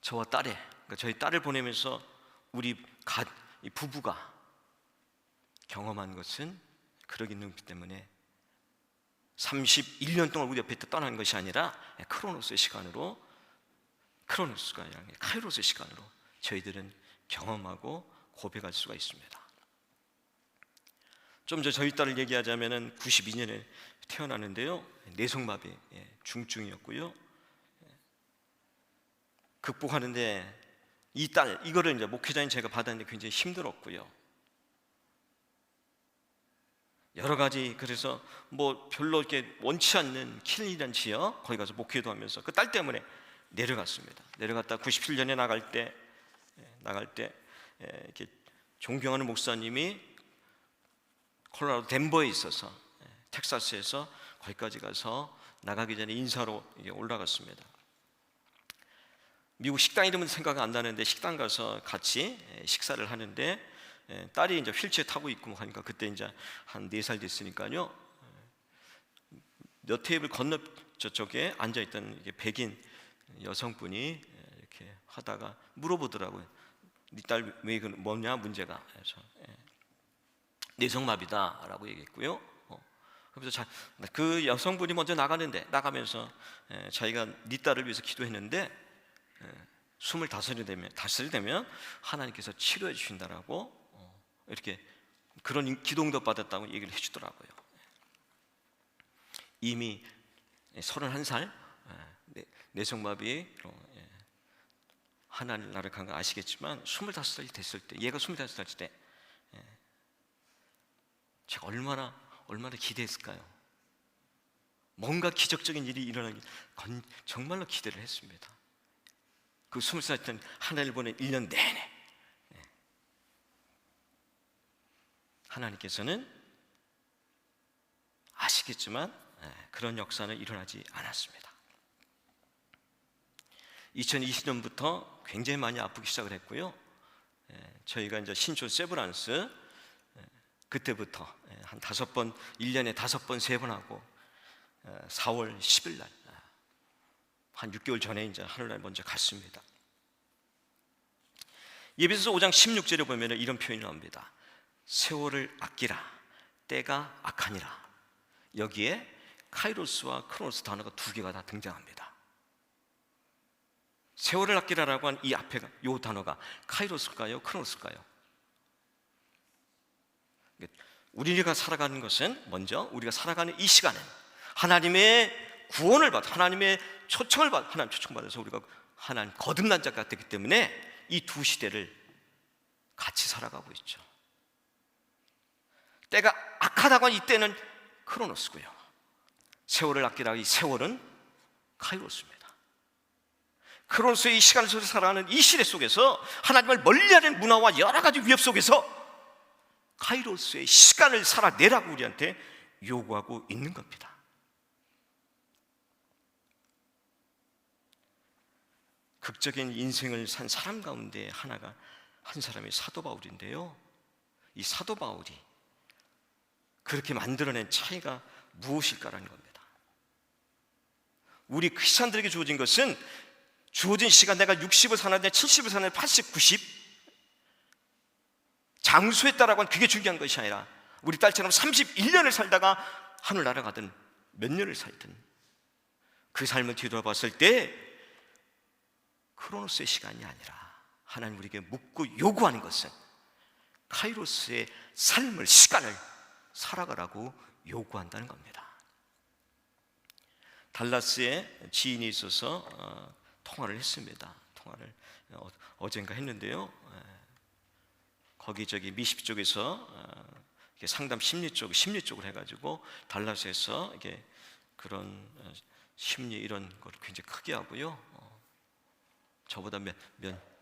S6: 저와 그러니까 저희 딸을 보내면서 우리 부부가 경험한 것은 그러기 때문에 31년 동안 우리 옆에 떠나는 것이 아니라 크로노스의 시간으로, 크로노스가 아니라 카이로스의 시간으로 저희들은 경험하고 고백할 수가 있습니다. 좀 전 저희 딸을 얘기하자면은 92년에 태어났는데요, 뇌성마비 중증이었고요. 극복하는데 이 딸, 이거를 이제 목회자인 제가 받았는데 굉장히 힘들었고요. 여러 가지, 그래서 뭐 별로 이렇게 원치 않는 킬리란 지역, 거기 가서 목회도 하면서 그 딸 때문에 내려갔습니다. 내려갔다 97년에 나갈 때 이렇게 존경하는 목사님이 콜로라도 덴버에 있어서 텍사스에서 거기까지 가서 나가기 전에 인사로 올라갔습니다. 미국 식당 이름은 생각 안 나는데 식당 가서 같이 식사를 하는데 딸이 이제 휠체어 타고 있고 하니까 그때 이제 한 4살 됐으니까요. 몇 테이블 건너 저쪽에 앉아 있던 백인 여성분이 이렇게 하다가 물어보더라고요. 네 딸 왜 뭐냐 문제가. 그래서 뇌성마비다라고 얘기했고요. 그래서 그 여성분이 먼저 나가면서 자기가 네 딸을 위해서 기도했는데 25살이 되면 하나님께서 치료해 주신다라고 이렇게 그런 기도응답 받았다고 얘기를 해주더라고요. 이미 31살 뇌성마비로 하나님 나라를 간 거 아시겠지만 25살이 됐을 때, 얘가 25살 때 제가 얼마나 기대했을까요? 뭔가 기적적인 일이 일어나기 정말로 기대를 했습니다. 그 20살 때 하나님을 보낸 1년 내내 하나님께서는 아시겠지만 그런 역사는 일어나지 않았습니다. 2020년부터 굉장히 많이 아프기 시작을 했고요. 저희가 이제 신촌 세브란스 그때부터 한 5번, 1년에 5번, 3번 하고 4월 10일 날 한 6개월 전에 이제 하늘날 먼저 갔습니다. 예배소서 5장 16절에 보면 이런 표현이 나옵니다. 세월을 아끼라, 때가 악하니라. 여기에 카이로스와 크로노스 단어가 2개가 다 등장합니다. 세월을 아끼라라고 한 이 앞에가, 이 단어가 카이로스일까요? 크로노스일까요? 우리가 살아가는 것은, 먼저 우리가 살아가는 이 시간은 하나님의 구원을 받아, 하나님의 초청을 받아, 하나님 초청받아서 우리가 하나님 거듭난 자가 됐기 때문에 이 두 시대를 같이 살아가고 있죠. 때가 악하다고 한 이때는 크로노스고요, 세월을 아끼라, 이 세월은 카이로스입니다. 크로노스의 이 시간을 속에서 살아가는 이 시대 속에서 하나님을 멀리하는 문화와 여러 가지 위협 속에서 카이로스의 시간을 살아내라고 우리한테 요구하고 있는 겁니다. 극적인 인생을 산 사람 가운데 하나가 한 사람이 사도 바울인데요. 이 사도 바울이 그렇게 만들어낸 차이가 무엇일까라는 겁니다. 우리 크리스찬들에게 주어진 것은 주어진 시간 내가 60을 사는데 70을 사는데 80, 90 장수에 따라고 하는 그게 중요한 것이 아니라 우리 딸처럼 31년을 살다가 하늘 날아가든 몇 년을 살든 그 삶을 뒤돌아봤을 때 크로노스의 시간이 아니라 하나님 우리에게 묻고 요구하는 것은 카이로스의 삶을, 시간을 살아가라고 요구한다는 겁니다. 달라스에 지인이 있어서 통화를 했습니다. 통화를 어젠가 했는데요. 거기 미시피 쪽에서 상담 심리 쪽을 해가지고 달라스에서 이게 그런 심리 이런 걸 굉장히 크게 하고요. 저보다 몇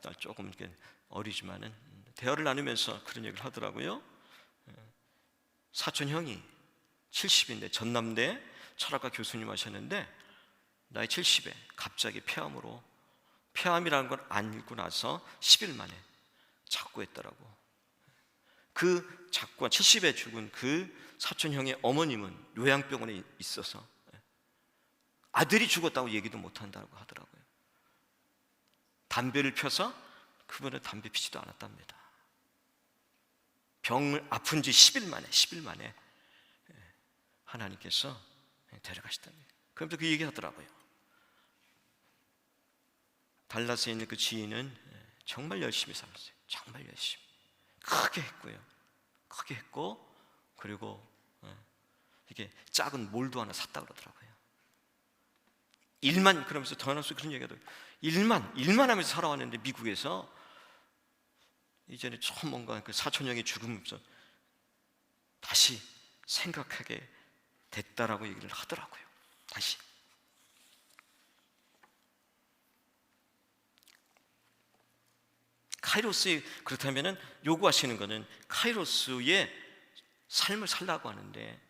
S6: 달 조금 이렇게 어리지만은 대화를 나누면서 그런 얘기를 하더라고요. 사촌 형이 70인데 전남대 철학과 교수님 하셨는데 나이 70에 갑자기 폐암이라는 걸 알고 나서 10일 만에 작고했더라고. 그 작고한 70에 죽은 그 사촌 형의 어머님은 요양병원에 있어서 아들이 죽었다고 얘기도 못한다고 하더라고요. 담배를 펴서 그분은 담배 피지도 않았답니다. 병을 아픈 지 10일 만에 하나님께서 데려가시답니다. 그러면서 그 얘기 하더라고요. 달라스에 있는 그 지인은 정말 열심히 살았어요. 정말 열심히 크게 했고요. 크게 했고 그리고 이게 작은 몰도 하나 샀다 그러더라고요. 일만 그러면서 더 하나씩 그런 얘기가 일만 하면서 살아왔는데 미국에서 이제는 좀 뭔가 그 사촌 형의 죽으면서 다시 생각하게 됐다라고 얘기를 하더라고요. 다시. 카이로스 그렇다면은 요구하시는 것은 카이로스의 삶을 살라고 하는데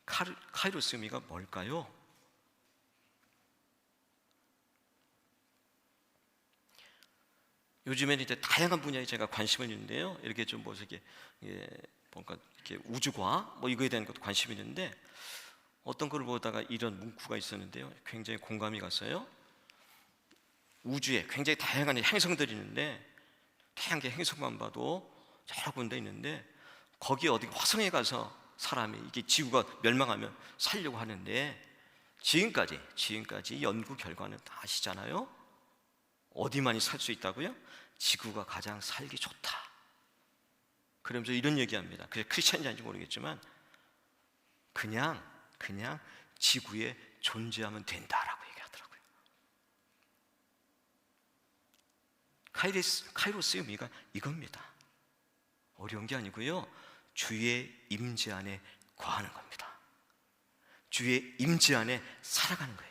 S6: 카이로스 의미가 뭘까요? 요즘에는 이제 다양한 분야에 제가 관심을 있는데요. 이렇게 좀 이렇게 뭔가 이렇게 우주과학 뭐 이거에 대한 것도 관심이 있는데 어떤 걸 보다가 이런 문구가 있었는데요. 굉장히 공감이 갔어요. 우주에 굉장히 다양한 행성들이 있는데 태양계 행성만 봐도 여러 군데 있는데 거기 어디 화성에 가서 사람이 이게 지구가 멸망하면 살려고 하는데 지금까지 연구 결과는 다 아시잖아요. 어디만이 살 수 있다고요? 지구가 가장 살기 좋다. 그러면서 이런 얘기합니다. 그게 크리스찬인지 아닌지 모르겠지만 그냥 지구에 존재하면 된다라고 얘기하더라고요. 카이로스의 의미가 이겁니다. 어려운 게 아니고요. 주의 임재 안에 거하는 겁니다. 주의 임재 안에 살아가는 거예요.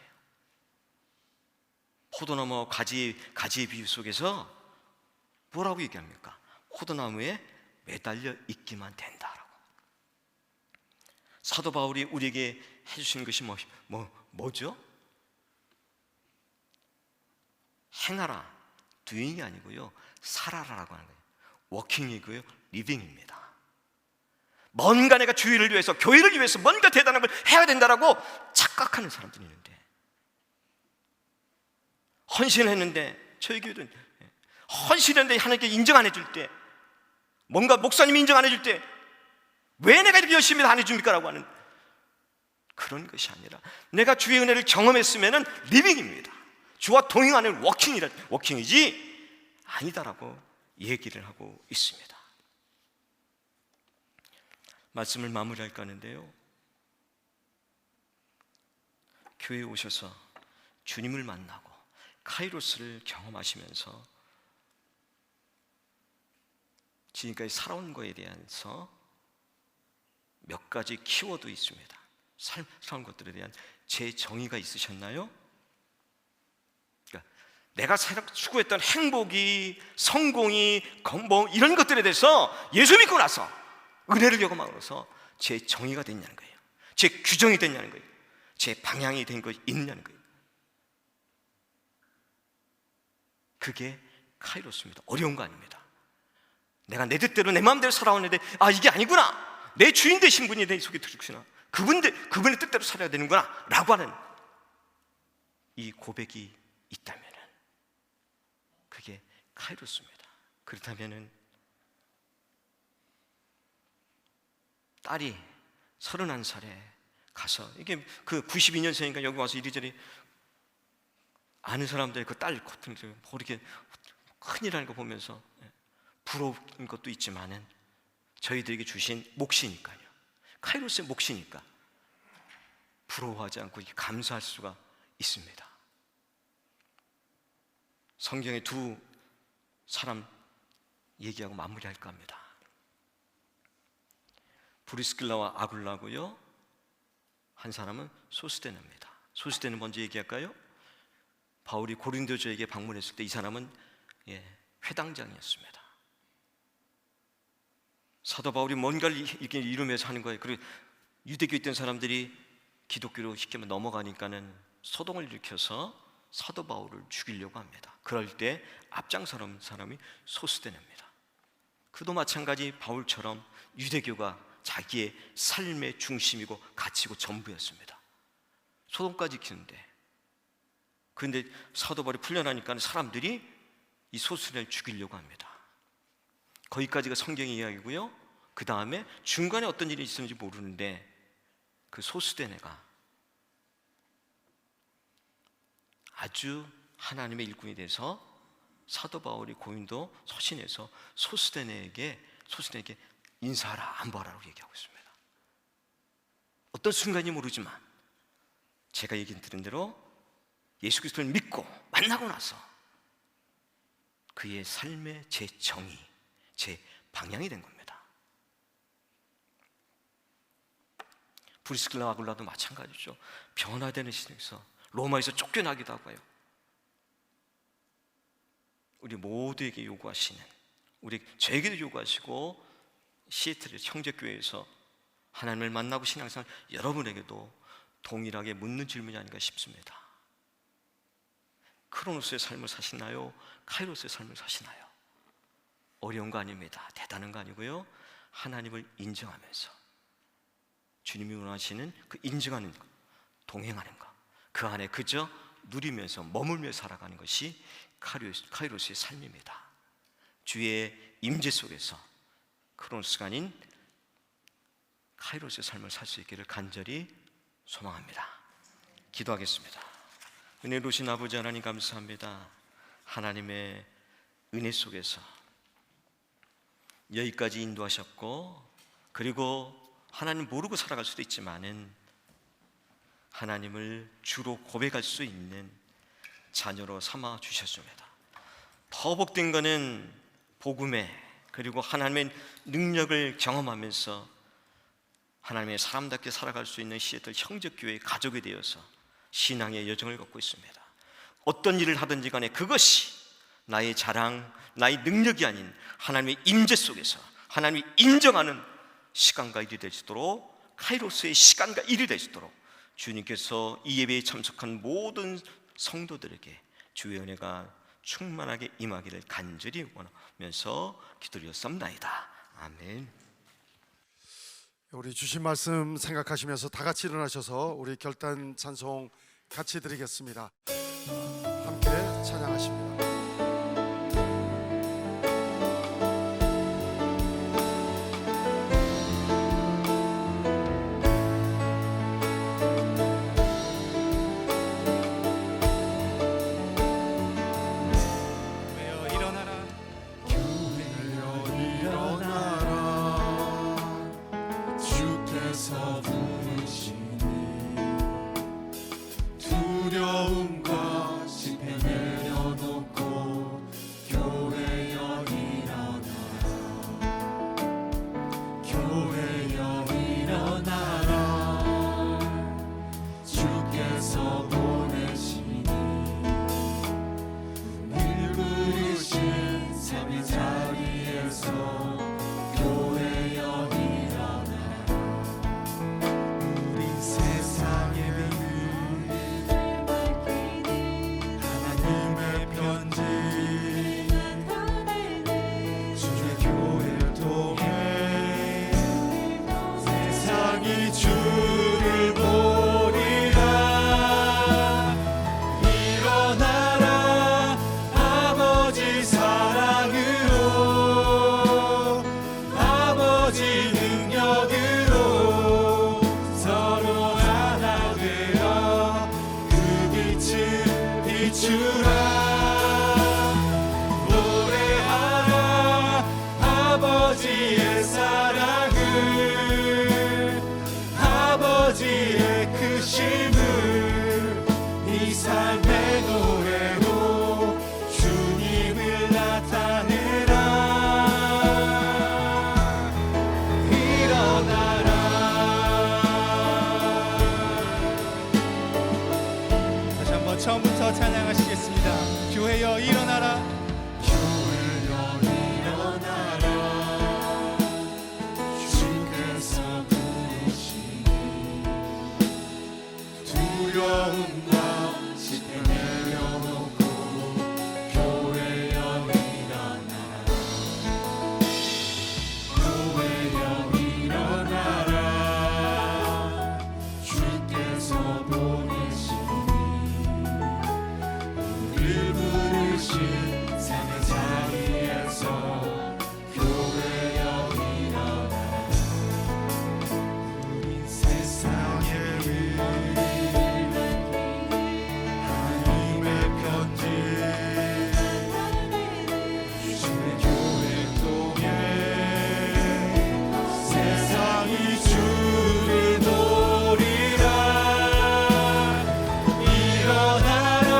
S6: 포도나무와 가지의 비유 속에서 뭐라고 얘기합니까? 포도나무에 매달려 있기만 된다라고. 사도 바울이 우리에게 해주신 것이 뭐죠? 행하라, doing이 아니고요, 살아라라고 하는 거예요. 워킹이고요, 리빙입니다. 뭔가 내가 주의를 위해서, 교회를 위해서 뭔가 대단한 걸 해야 된다라고 착각하는 사람들이 있는데, 헌신을 했는데, 저희 교회는 헌신했는데 하나님께 인정 안 해줄 때, 뭔가 목사님이 인정 안 해줄 때 왜 내가 이렇게 열심히 안 해줍니까? 라고 하는 그런 것이 아니라 내가 주의 은혜를 경험했으면 리빙입니다. 주와 동행하는 워킹이지 아니다라고 얘기를 하고 있습니다. 말씀을 마무리할까 하는데요, 교회에 오셔서 주님을 만나고 카이로스를 경험하시면서 지금까지 살아온 거에 대해서 몇 가지 키워드 있습니다. 살아온 것들에 대한 재정의가 있으셨나요? 그러니까 내가 추구했던 행복이, 성공이, 건봉 이런 것들에 대해서 예수 믿고 나서 은혜를 경험하고서 제 정의가 됐냐는 거예요. 제 규정이 됐냐는 거예요. 제 방향이 된 것이 있냐는 거예요. 그게 카이로스입니다. 어려운 거 아닙니다. 내가 내 뜻대로 내 마음대로 살아왔는데 이게 아니구나, 내 주인 되신 분이 내 속에 들으시나, 그분의 뜻대로 살아야 되는구나 라고 하는 이 고백이 있다면 그게 카이로스입니다. 그렇다면 딸이 31살에 가서, 이게 그 92년생이니까 여기 와서 이리저리 아는 사람들의 그 딸 같은 거 이렇게 큰일하는 거 보면서 부러운 것도 있지만은 저희들에게 주신 몫이니까요, 카이로스의 몫이니까 부러워하지 않고 감사할 수가 있습니다. 성경의 두 사람 얘기하고 마무리할까 합니다. 브리스길라와 아굴라고요, 한 사람은 소스데네입니다. 소스데네 먼저 얘기할까요? 바울이 고린도저에게 방문했을 때 이 사람은 회당장이었습니다. 사도 바울이 뭔가를 이렇게 이루면서 하는 거예요. 그리고 유대교에 있던 사람들이 기독교로 쉽게 넘어가니까는 소동을 일으켜서 사도 바울을 죽이려고 합니다. 그럴 때 앞장서는 사람이 소스데네입니다. 그도 마찬가지 바울처럼 유대교가 자기의 삶의 중심이고 가치고 전부였습니다. 소동까지 키는데, 그런데 사도 바울이 풀려나니까 사람들이 이 소스데네를 죽이려고 합니다. 거기까지가 성경의 이야기고요. 그 다음에 중간에 어떤 일이 있었는지 모르는데 그 소스데네가 아주 하나님의 일꾼이 돼서 사도 바울이 고린도 서신에서 소스데네에게 인사하라, 안보하라고 얘기하고 있습니다. 어떤 순간인지 모르지만 제가 얘기 들은 대로 예수 그리스도를 믿고 만나고 나서 그의 삶의 제 정의, 제 방향이 된 겁니다. 브리스길라 아굴라도 마찬가지죠. 변화되는 시대에서 로마에서 쫓겨나기도 하고요. 우리 모두에게 요구하시는, 우리 저에게도 요구하시고 시애틀의 형제교회에서 하나님을 만나고 신앙생활 여러분에게도 동일하게 묻는 질문이 아닌가 싶습니다. 크로노스의 삶을 사시나요? 카이로스의 삶을 사시나요? 어려운 거 아닙니다. 대단한 거 아니고요. 하나님을 인정하면서 주님이 원하시는 그 인정하는 것, 동행하는 것, 그 안에 그저 누리면서 머물며 살아가는 것이 카이로스의 삶입니다. 주의 임재 속에서 크로노스가 아닌 카이로스의 삶을 살 수 있기를 간절히 소망합니다. 기도하겠습니다. 은혜로우신 아버지 하나님 감사합니다. 하나님의 은혜 속에서 여기까지 인도하셨고, 그리고 하나님 모르고 살아갈 수도 있지만은 하나님을 주로 고백할 수 있는 자녀로 삼아 주셨습니다. 더 복된 것은 복음에, 그리고 하나님의 능력을 경험하면서 하나님의 사람답게 살아갈 수 있는 시애틀 형제교회의 가족이 되어서 신앙의 여정을 걷고 있습니다. 어떤 일을 하든지 간에 그것이 나의 자랑, 나의 능력이 아닌 하나님의 임재 속에서 하나님이 인정하는 시간과 일이 될 수 있도록, 카이로스의 시간과 일이 될 수 있도록 주님께서 이 예배에 참석한 모든 성도들에게 주의 은혜가 충만하게 임하기를 간절히 원하면서 기도드렸습니다. 아멘.
S4: 우리 주신 말씀 생각하시면서 다 같이 일어나셔서 우리 결단 찬송 같이 드리겠습니다. 함께 찬양하십니다.
S1: 교회여 일어나라,
S2: 주께서 부르시니 두려움 것이 내려놓고 교회여 일어나라, 교회여 일어나라. 주께서 보내시니 늘 부르신 샘의 자리에서 교회여 일어나라, 세상이 주를 보리라. 일어나라 아버지 사랑으로 아버지 능력으로 서로 하나 되어 그 빛을 비추라. 노래하라 아버지의 사랑을 아버지의 크심을 이 삶의 노래로 주님을 나타내라. 일어나라. 다시 한번 처음부터 찬양하시겠습니다. 교회여 일어나라. 교회여 일어나라. 주께서 부르시니 두려운 마음 짚에 내려놓고 교회여 일어나라. 교회여 일어나라. 주께서 보내시니 우릴 부르신 삶의 자리에서 교회여 일어나라. 우린 세상의 하나님의 편지 주의 교회 통해 세상이 주를 노리라. 일어나라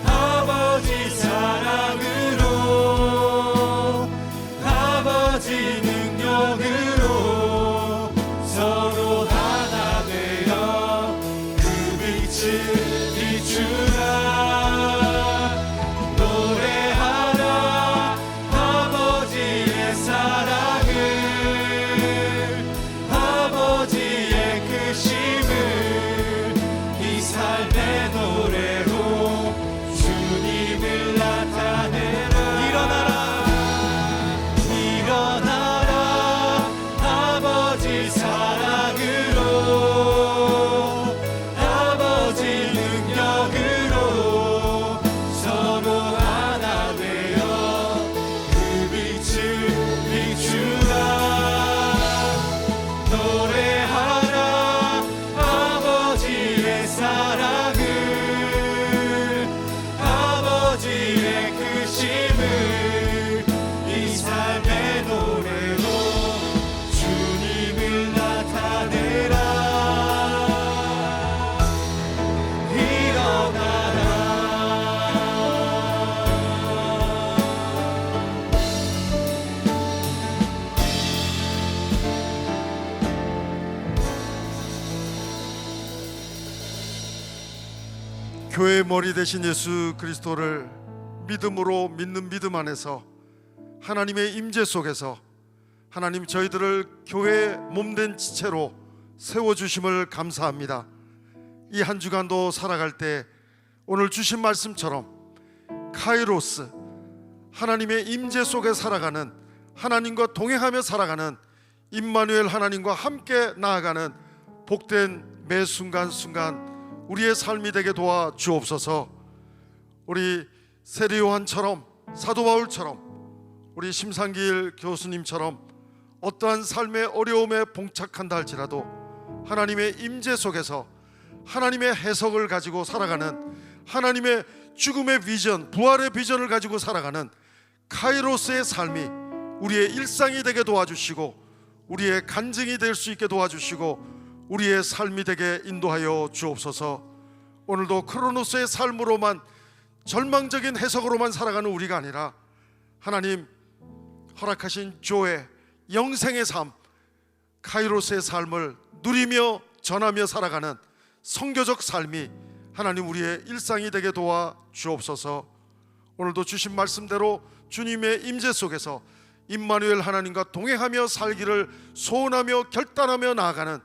S2: 아버지 사랑으로 아버지 능력으로 서로 하나 되어 그 빛을 비추라. 노래하라 아버지의 사랑을 아버지의 크심을 이 삶의 노래로 주님을 나타내라. 일어나라. 일어나라 아버지 사랑으로 아버지 능력으로 서로 하나 되어 그 빛을 비추라. 노래하라 아버지의 사랑을 아버지의 크심을 이 삶의 노래로 주님을 나타내라. 일어나라.
S4: 교회의 머리 대신 예수 그리스도를 믿음으로 믿는 믿음 안에서 하나님의 임재 속에서 하나님 저희들을 교회의 몸된 지체로 세워주심을 감사합니다. 이 한 주간도 살아갈 때 오늘 주신 말씀처럼 카이로스 하나님의 임재 속에 살아가는 하나님과 동행하며 살아가는 임마누엘 하나님과 함께 나아가는 복된 매 순간순간 우리의 삶이 되게 도와 주옵소서. 우리 세례 요한처럼 사도 바울처럼 우리 심상길 교수님처럼 어떠한 삶의 어려움에 봉착한다 할지라도 하나님의 임재 속에서 하나님의 해석을 가지고 살아가는 하나님의 죽음의 비전, 부활의 비전을 가지고 살아가는 카이로스의 삶이 우리의 일상이 되게 도와주시고 우리의 간증이 될 수 있게 도와주시고 우리의 삶이 되게 인도하여 주옵소서. 오늘도 크로노스의 삶으로만 절망적인 해석으로만 살아가는 우리가 아니라 하나님 허락하신 조의 영생의 삶, 카이로스의 삶을 누리며 전하며 살아가는 선교적 삶이 하나님 우리의 일상이 되게 도와 주옵소서. 오늘도 주신 말씀대로 주님의 임재 속에서 임마누엘 하나님과 동행하며 살기를 소원하며 결단하며 나아가는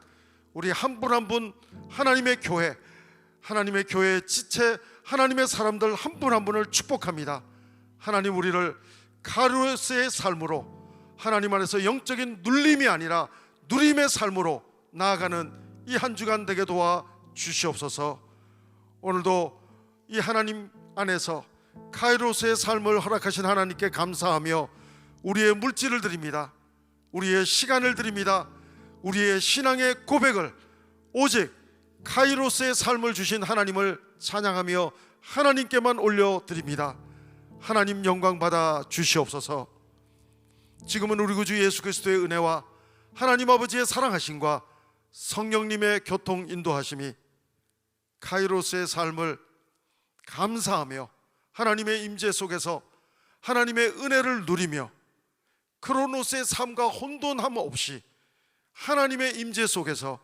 S4: 우리 한 분 한 분 하나님의 교회, 하나님의 교회의 지체, 하나님의 사람들 한 분 한 분을 축복합니다. 하나님 우리를 카이로스의 삶으로 하나님 안에서 영적인 눌림이 아니라 누림의 삶으로 나아가는 이 한 주간 되게 도와 주시옵소서. 오늘도 이 하나님 안에서 카이로스의 삶을 허락하신 하나님께 감사하며 우리의 물질을 드립니다. 우리의 시간을 드립니다. 우리의 신앙의 고백을 오직 카이로스의 삶을 주신 하나님을 찬양하며 하나님께만 올려드립니다. 하나님 영광 받아 주시옵소서. 지금은 우리 구주 예수 그리스도의 은혜와 하나님 아버지의 사랑하심과 성령님의 교통 인도하심이 카이로스의 삶을 감사하며 하나님의 임재 속에서 하나님의 은혜를 누리며 크로노스의 삶과 혼돈함 없이 하나님의 임재 속에서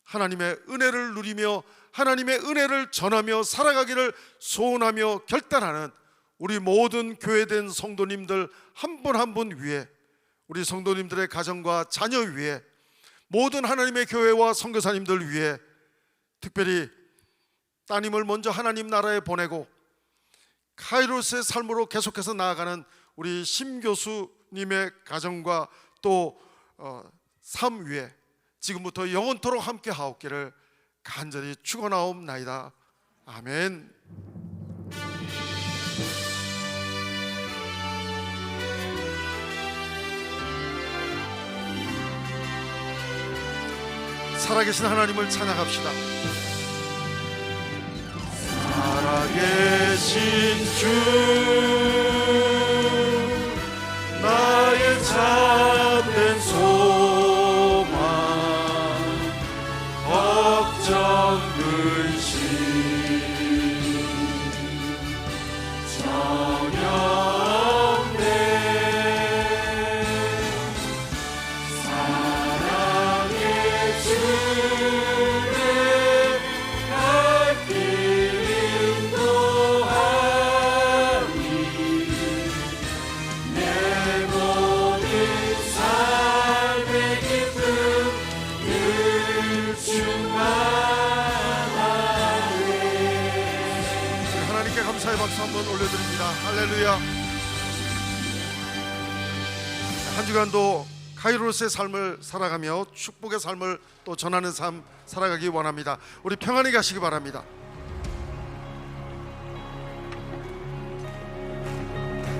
S4: 하나님의 은혜를 누리며 하나님의 은혜를 전하며 살아가기를 소원하며 결단하는 우리 모든 교회된 성도님들 한 분 한 분 위에, 우리 성도님들의 가정과 자녀 위에, 모든 하나님의 교회와 선교사님들 위에, 특별히 따님을 먼저 하나님 나라에 보내고 카이로스의 삶으로 계속해서 나아가는 우리 심 교수님의 가정과 또 삶 위에 지금부터 영원토록 함께 하옵기를 간절히 축원하옵나이다. 아멘. 살아계신 하나님을 찬양합시다. 살아계신 주, 나의 참된 소망, 걱정 근심 전혀 없네. 사랑의 주내 갈 길 인도하니 내 모든 삶의 기쁨 늘 충만하네. 하나님께 감사의 박수 한번 올려드립니다. 할렐루야. 한 주간도 카이로스의 삶을 살아가며 축복의 삶을 또 전하는 삶 살아가기 원합니다. 우리 평안히 가시기 바랍니다.